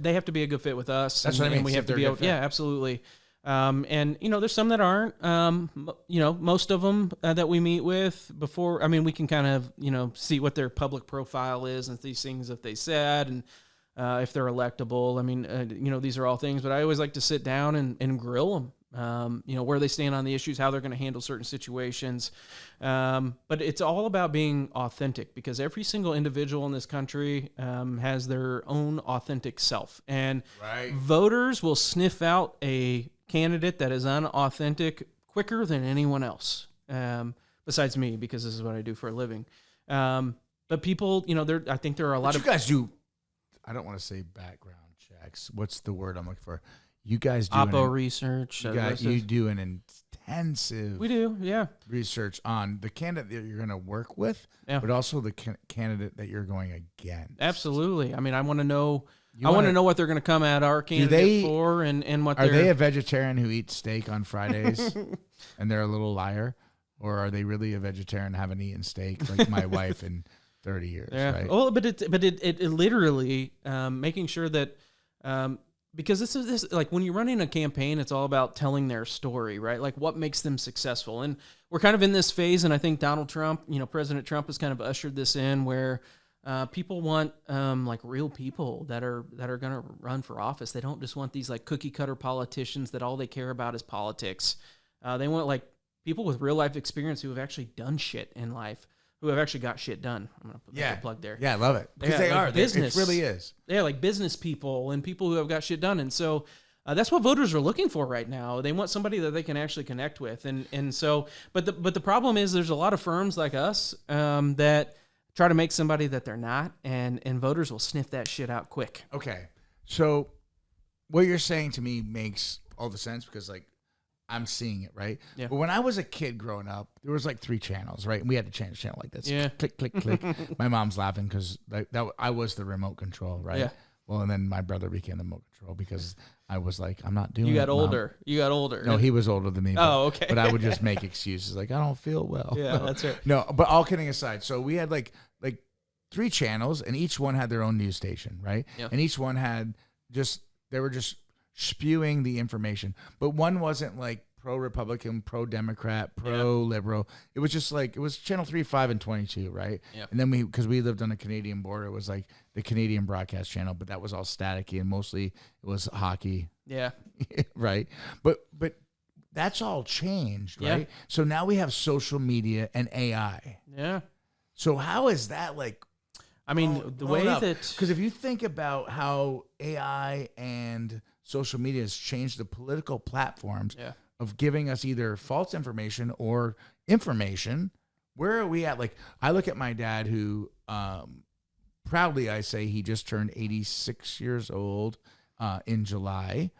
They have to be a good fit with us. That's what I mean. And we See have if to they're be a able, good fit. yeah, absolutely. And there's some that aren't. Most of them that we meet with before. I mean, we can kind of see what their public profile is and these things that they said, and if they're electable. I mean, these are all things. But I always like to sit down and grill them. Where they stand on the issues, how they're going to handle certain situations. But it's all about being authentic, because every single individual in this country has their own authentic self. And voters will sniff out a candidate that is unauthentic quicker than anyone else, besides me, because this is what I do for a living. But people, I think there are a lot of... You guys do, I don't want to say background checks. What's the word I'm looking for? You guys do Oppo research. You do an intensive research on the candidate that you're going to work with, but also the candidate that you're going against. Absolutely. I mean, I want to know. I want to know what they're going to come at our candidate for, and what. Are they a vegetarian who eats steak on Fridays, and they're a little liar, or are they really a vegetarian, haven't eaten steak like my wife in 30 years? Yeah. Right? Well, but it literally making sure that. Because this is like when you're running a campaign, it's all about telling their story, right? Like what makes them successful. And we're kind of in this phase, and I think Donald Trump, President Trump has kind of ushered this in where people want like real people that are going to run for office. They don't just want these like cookie cutter politicians that all they care about is politics. They want like people with real life experience who have actually done shit in life, who have actually got shit done. I'm going to put a plug there. Yeah, I love it. Because they are. Business. It really is. Yeah, like business people and people who have got shit done. And so that's what voters are looking for right now. They want somebody that they can actually connect with. And so, but the problem is there's a lot of firms like us that try to make somebody that they're not, and voters will sniff that shit out quick. Okay. So what you're saying to me makes all the sense, because like, I'm seeing it, right? Yeah. But when I was a kid growing up, there was like 3 channels, right? And we had to change channel like this. Yeah. Click, click, click. My mom's laughing because I was the remote control, right? Yeah. Well, and then my brother became the remote control because I was like, I'm not doing it. You got Mom. older. You got older. No, he was older than me. But, okay. But I would just make excuses like, I don't feel well. Yeah, that's right. No, but all kidding aside, so we had like 3 channels, and each one had their own news station, right? Yeah. And each one had they were just spewing the information. But one wasn't like pro-Republican, pro-Democrat, pro-liberal. It was just like, it was channel 3, 5, and 22, right? Yep. And then because we lived on the Canadian border, it was like the Canadian broadcast channel, but that was all staticky, and mostly it was hockey. Yeah. Right? But that's all changed, right? Yeah. So now we have social media and AI. Yeah. So how is that like? I mean, the way that... Because if you think about how AI and social media has changed the political platforms of giving us either false information or information, where are we at? Like, I look at my dad who, proudly I say he just turned 86 years old in July.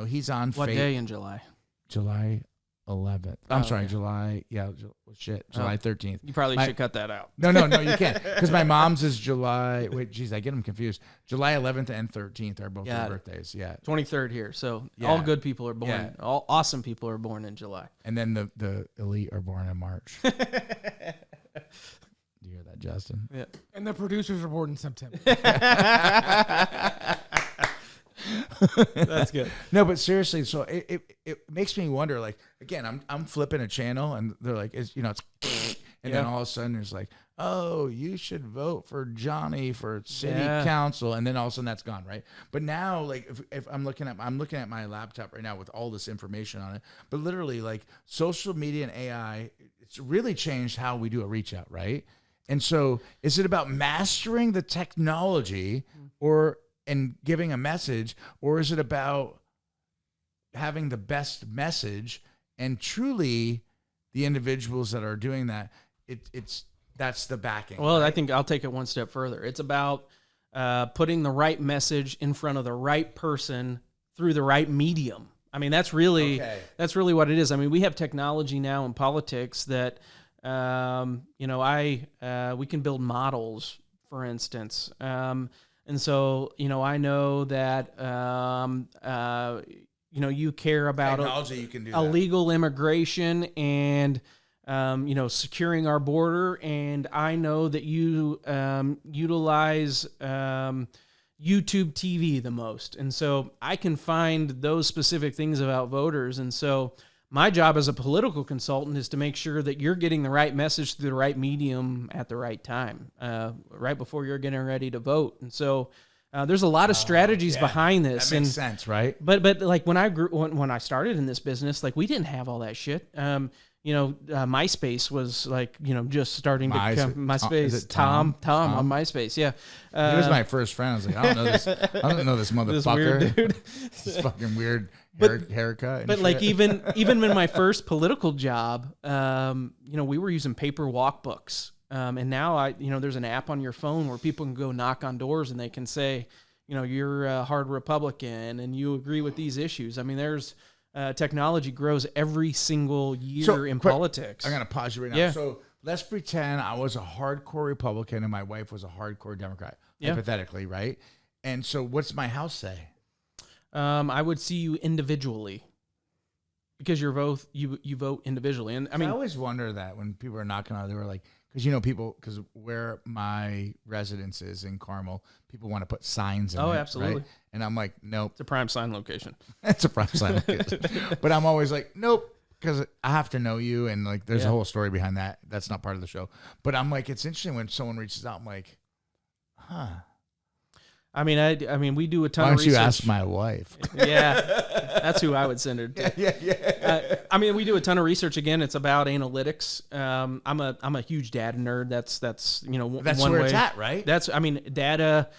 He's on... What day in July? July 11th. I'm sorry, July. Yeah, July 13th. You probably should cut that out. No, you can't. Because my mom's is July. Wait, geez, I get them confused. July 11th and 13th are both their birthdays. Yeah. 23rd here. So all good people are born. Yeah. All awesome people are born in July. And then the elite are born in March. Do you hear that, Justin? Yeah. And the producers are born in September. That's good. No, but seriously, so it makes me wonder. Like, again, I'm flipping a channel, and they're like, it's and then all of a sudden there's like, oh, you should vote for Johnny for city council, and then all of a sudden that's gone, right? But now, like, if I'm looking at my laptop right now with all this information on it, but literally, like, social media and AI, it's really changed how we do a reach out, right? And so, is it about mastering the technology and giving a message, or is it about having the best message? And truly, the individuals that are doing that, that's the backing. Well, right? I think I'll take it one step further. It's about putting the right message in front of the right person through the right medium. I mean, that's really what it is. I mean, we have technology now in politics that we can build models, for instance. And so, I know that, you care about Technology, you can do that. illegal immigration and, securing our border. And I know that you utilize YouTube TV the most. And so I can find those specific things about voters. And so my job as a political consultant is to make sure that you're getting the right message through the right medium at the right time, right before you're getting ready to vote. And so there's a lot of strategies behind this. That makes sense, right? But like when I started in this business, like we didn't have all that shit. MySpace was like, just starting to come. MySpace. Is it Tom Tom on MySpace. Yeah. He was my first friend. I was like, I don't know this. I don't know this motherfucker. This weird dude. This fucking weird haircut. And But shit. like even in my first political job, we were using paper walkbooks. And now there's an app on your phone where people can go knock on doors and they can say, you're a hard Republican and you agree with these issues. I mean, there's technology grows every single year in politics. I'm going to pause you right now. Yeah. So let's pretend I was a hardcore Republican and my wife was a hardcore Democrat, hypothetically, right? And so what's my house say? I would see you individually because you vote individually. And I mean, I always wonder that when people are knocking on, they were like, because where my residence is in Carmel, people want to put signs in it. Oh, absolutely. Right? And I'm like, nope. It's a prime sign location. It's a prime sign location. But I'm always like, nope, because I have to know you. And like, there's a whole story behind that. That's not part of the show. But I'm like, it's interesting when someone reaches out, I'm like, huh. I mean, we do a ton Why of don't research. you ask my wife? Yeah, that's who I would send her to. Yeah. We do a ton of research. Again, it's about analytics. I'm a huge data nerd. That's That's one where way. it's at, right? Data.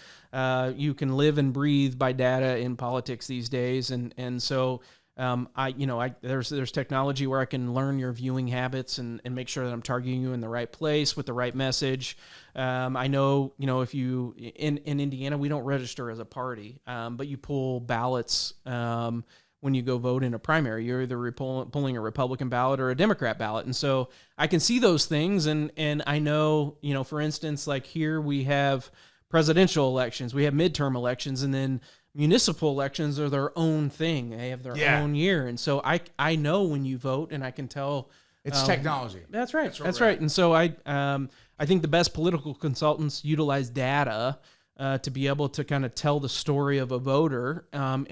You can live and breathe by data in politics these days, and so there's technology where I can learn your viewing habits and make sure that I'm targeting you in the right place with the right message. I know, if you in Indiana, we don't register as a party, but you pull ballots when you go vote in a primary. You're either pulling a Republican ballot or a Democrat ballot. And so I can see those things. And I know, for instance, like here we have presidential elections, we have midterm elections, and then municipal elections are their own thing. They have their own year. And so I know when you vote and I can tell. It's technology. That's right. That's right. And so I think the best political consultants utilize data to be able to kind of tell the story of a voter. And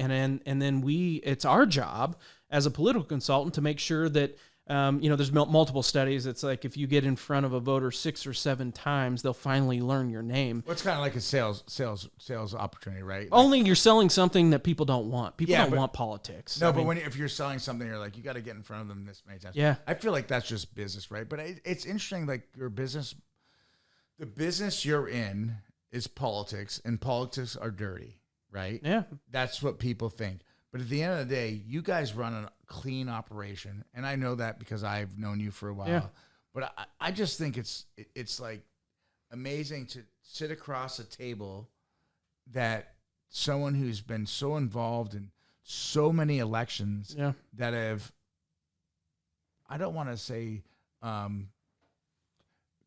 then it's our job as a political consultant to make sure that, there's multiple studies. It's like if you get in front of a voter 6 or 7 times, they'll finally learn your name. Well, it's kind of like a sales opportunity, right? Only you're selling something that people don't want. People don't want politics. No, but if you're selling something, you're like, you got to get in front of them this many times. Yeah. I feel like that's just business, right? But it's interesting, like your business, the business you're in is politics, and politics are dirty, right? Yeah. That's what people think. But at the end of the day, you guys run a clean operation, and I know that because I've known you for a while. Yeah. But I just think it's like amazing to sit across a table that someone who's been so involved in so many elections that have, I don't want to say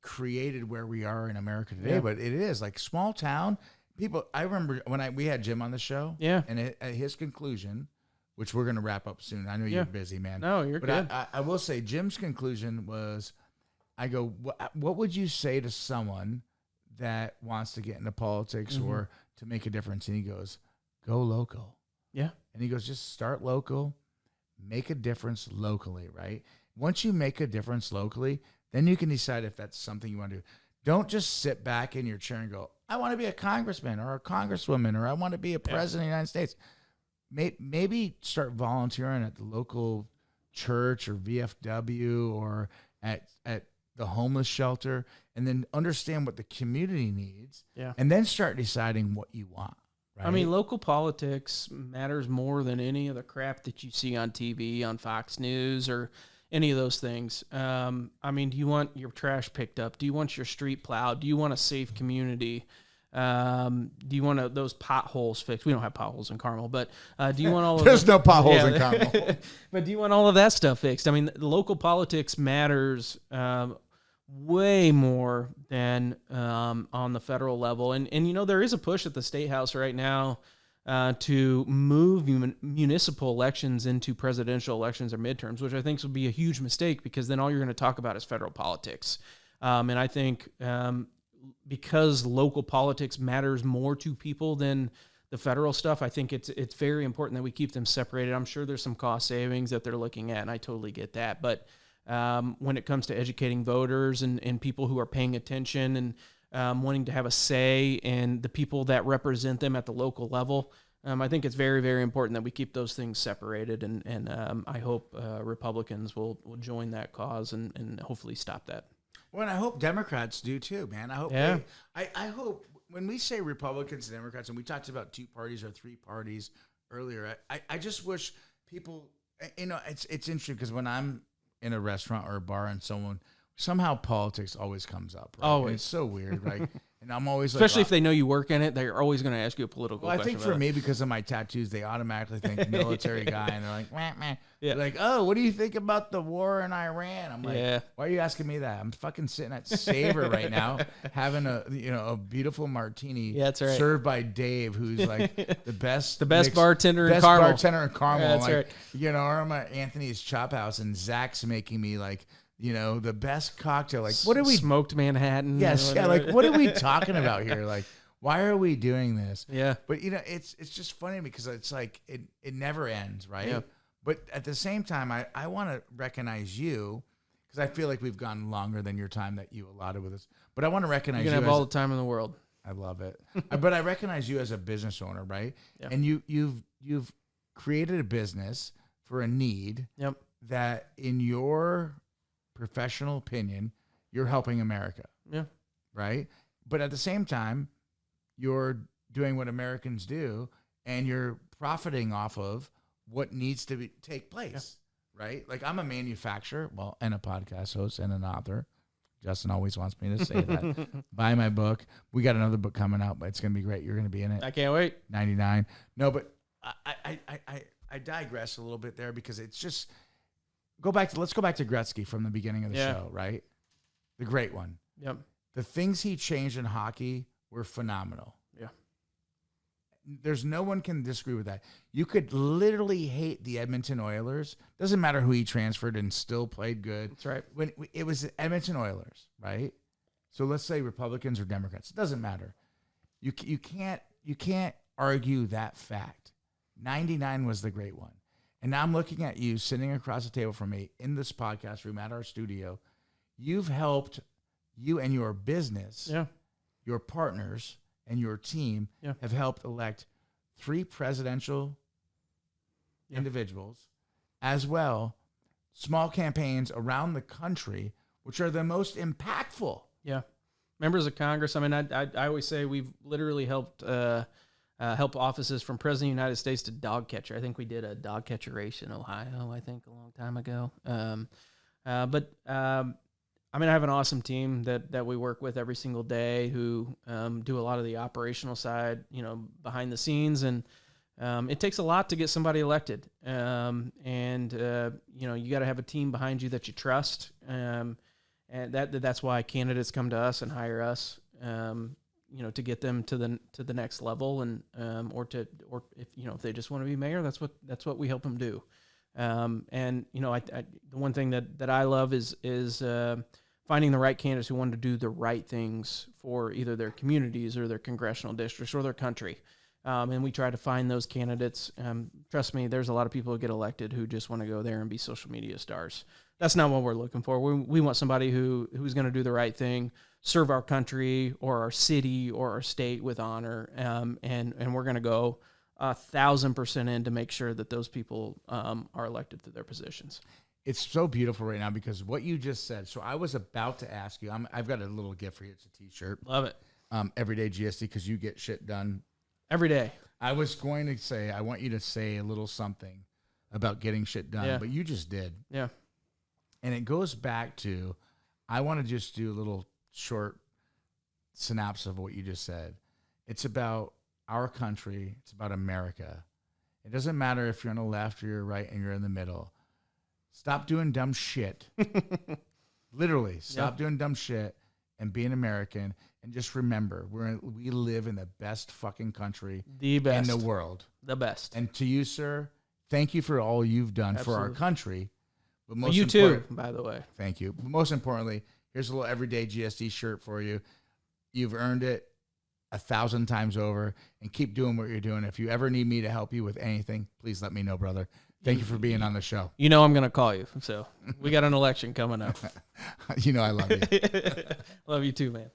created where we are in America today, but it is like small town. People, I remember when we had Jim on the show, and at his conclusion, which we're going to wrap up soon. I know you're busy, man. No, you're good. I will say Jim's conclusion was, I go, what would you say to someone that wants to get into politics or to make a difference? And he goes, go local. Yeah. And he goes, just start local, make a difference locally, right? Once you make a difference locally, then you can decide if that's something you want to do. Don't just sit back in your chair and go, I want to be a congressman or a congresswoman, or I want to be a president of the United States. Maybe start volunteering at the local church or VFW or at the homeless shelter, and then understand what the community needs, and then start deciding what you want. Right? I mean, local politics matters more than any of the crap that you see on TV, on Fox News, or any of those things. I mean, do you want your trash picked up? Do you want your street plowed? Do you want a safe community? Do you want those potholes fixed? We don't have potholes in Carmel, but do you want all of There's no potholes in Carmel. But do you want all of that stuff fixed? I mean, the local politics matters way more than on the federal level. And there is a push at the state house right now to move municipal elections into presidential elections or midterms, which I think would be a huge mistake, because then all you're going to talk about is federal politics. And I think because local politics matters more to people than the federal stuff, I think it's very important that we keep them separated. I'm sure there's some cost savings that they're looking at, and I totally get that. But when it comes to educating voters and people who are paying attention and wanting to have a say in the people that represent them at the local level, I think it's very, very important that we keep those things separated. And I hope Republicans will join that cause and hopefully stop that. Well, and I hope Democrats do too, man. I hope. Yeah. I hope when we say Republicans and Democrats, and we talked about 2 parties or 3 parties earlier, I just wish people, it's interesting because when I'm in a restaurant or a bar and somehow politics always comes up. Right? Always. And it's so weird, right? And I'm always Especially like, if they know you work in it, they're always going to ask you a political well, I question. think for me, because of my tattoos, they automatically think military guy, and they're like, meh, meh. Yeah. They're like, oh, what do you think about the war in Iran? I'm like, Yeah. why are you asking me that? I'm fucking sitting at Savor right now, having a beautiful martini, Yeah, that's right. served by Dave, who's like the best bartender in best Carmel. bartender in Carmel. Yeah, that's like, right. Or I'm at Anthony's Chop House, and Zach's making me like, the best cocktail. Like, what are we? Smoked Manhattan. Yes, yeah. Like, what are we talking about here? Like, why are we doing this? Yeah. But it's just funny because it's like it never ends, right? Yeah. But at the same time, I want to recognize you, because I feel like we've gone longer than your time that you allotted with us. But I want to recognize You're you. going to have all the time in the world. I love it. But I recognize you as a business owner, right? Yeah. And you've created a business for a need. Yep. That, in your professional opinion, you're helping America. Yeah. Right? But at the same time, you're doing what Americans do, and you're profiting off of what needs to take place. Yeah. Right? Like, I'm a manufacturer, and a podcast host and an author. Justin always wants me to say that. Buy my book. We got another book coming out, but it's going to be great. You're going to be in it. I can't wait. 99. No, but I digress a little bit there, because it's just let's go back to Gretzky from the beginning of the show, right? The great one. Yep. The things he changed in hockey were phenomenal. Yeah. There's no one can disagree with that. You could literally hate the Edmonton Oilers. Doesn't matter who he transferred and still played good. That's right. When it was the Edmonton Oilers, right? So let's say Republicans or Democrats. It doesn't matter. You can't argue that fact. 99 was the great one. And now I'm looking at you sitting across the table from me in this podcast room at our studio. You've helped, you and your business, your partners, and your team have helped elect 3 presidential individuals, as well, small campaigns around the country, which are the most impactful. Yeah. Members of Congress. I mean, I always say we've literally helped help offices from President of the United States to dog catcher. I think we did a dog catcher race in Ohio, I think, a long time ago. But I mean, I have an awesome team that we work with every single day who do a lot of the operational side, behind the scenes. And it takes a lot to get somebody elected. And you got to have a team behind you that you trust. And that's why candidates come to us and hire us. To get them to the next level, and or if they just want to be mayor, that's what we help them do. The one thing that I love is finding the right candidates who want to do the right things for either their communities or their congressional districts or their country. And we try to find those candidates. Trust me, there's a lot of people who get elected who just want to go there and be social media stars. That's not what we're looking for. We want somebody who's going to do the right thing, serve our country or our city or our state with honor, and we're going to go 1,000% in to make sure that those people are elected to their positions. It's so beautiful right now because what you just said. So I was about to ask you. I've got a little gift for you. It's a T-shirt. Love it. Everyday GSD, because you get shit done every day. I was going to say I want you to say a little something about getting shit done, but you just did. Yeah. And it goes back to, I want to just do a little short synopsis of what you just said. It's about our country. It's about America. It doesn't matter if you're on the left or you're right and you're in the middle. Stop doing dumb shit Literally, stop doing dumb shit and be an American. And just remember, we live in the best fucking country in the world. The best. And to you, sir, thank you for all you've done for our country. But most you too, by the way. Thank you. But most importantly, here's a little everyday GSD shirt for you. You've earned it 1,000 times over, and keep doing what you're doing. If you ever need me to help you with anything, please let me know, brother. Thank you for being on the show. You know I'm going to call you. So we got an election coming up. You know I love you. Love you too, man.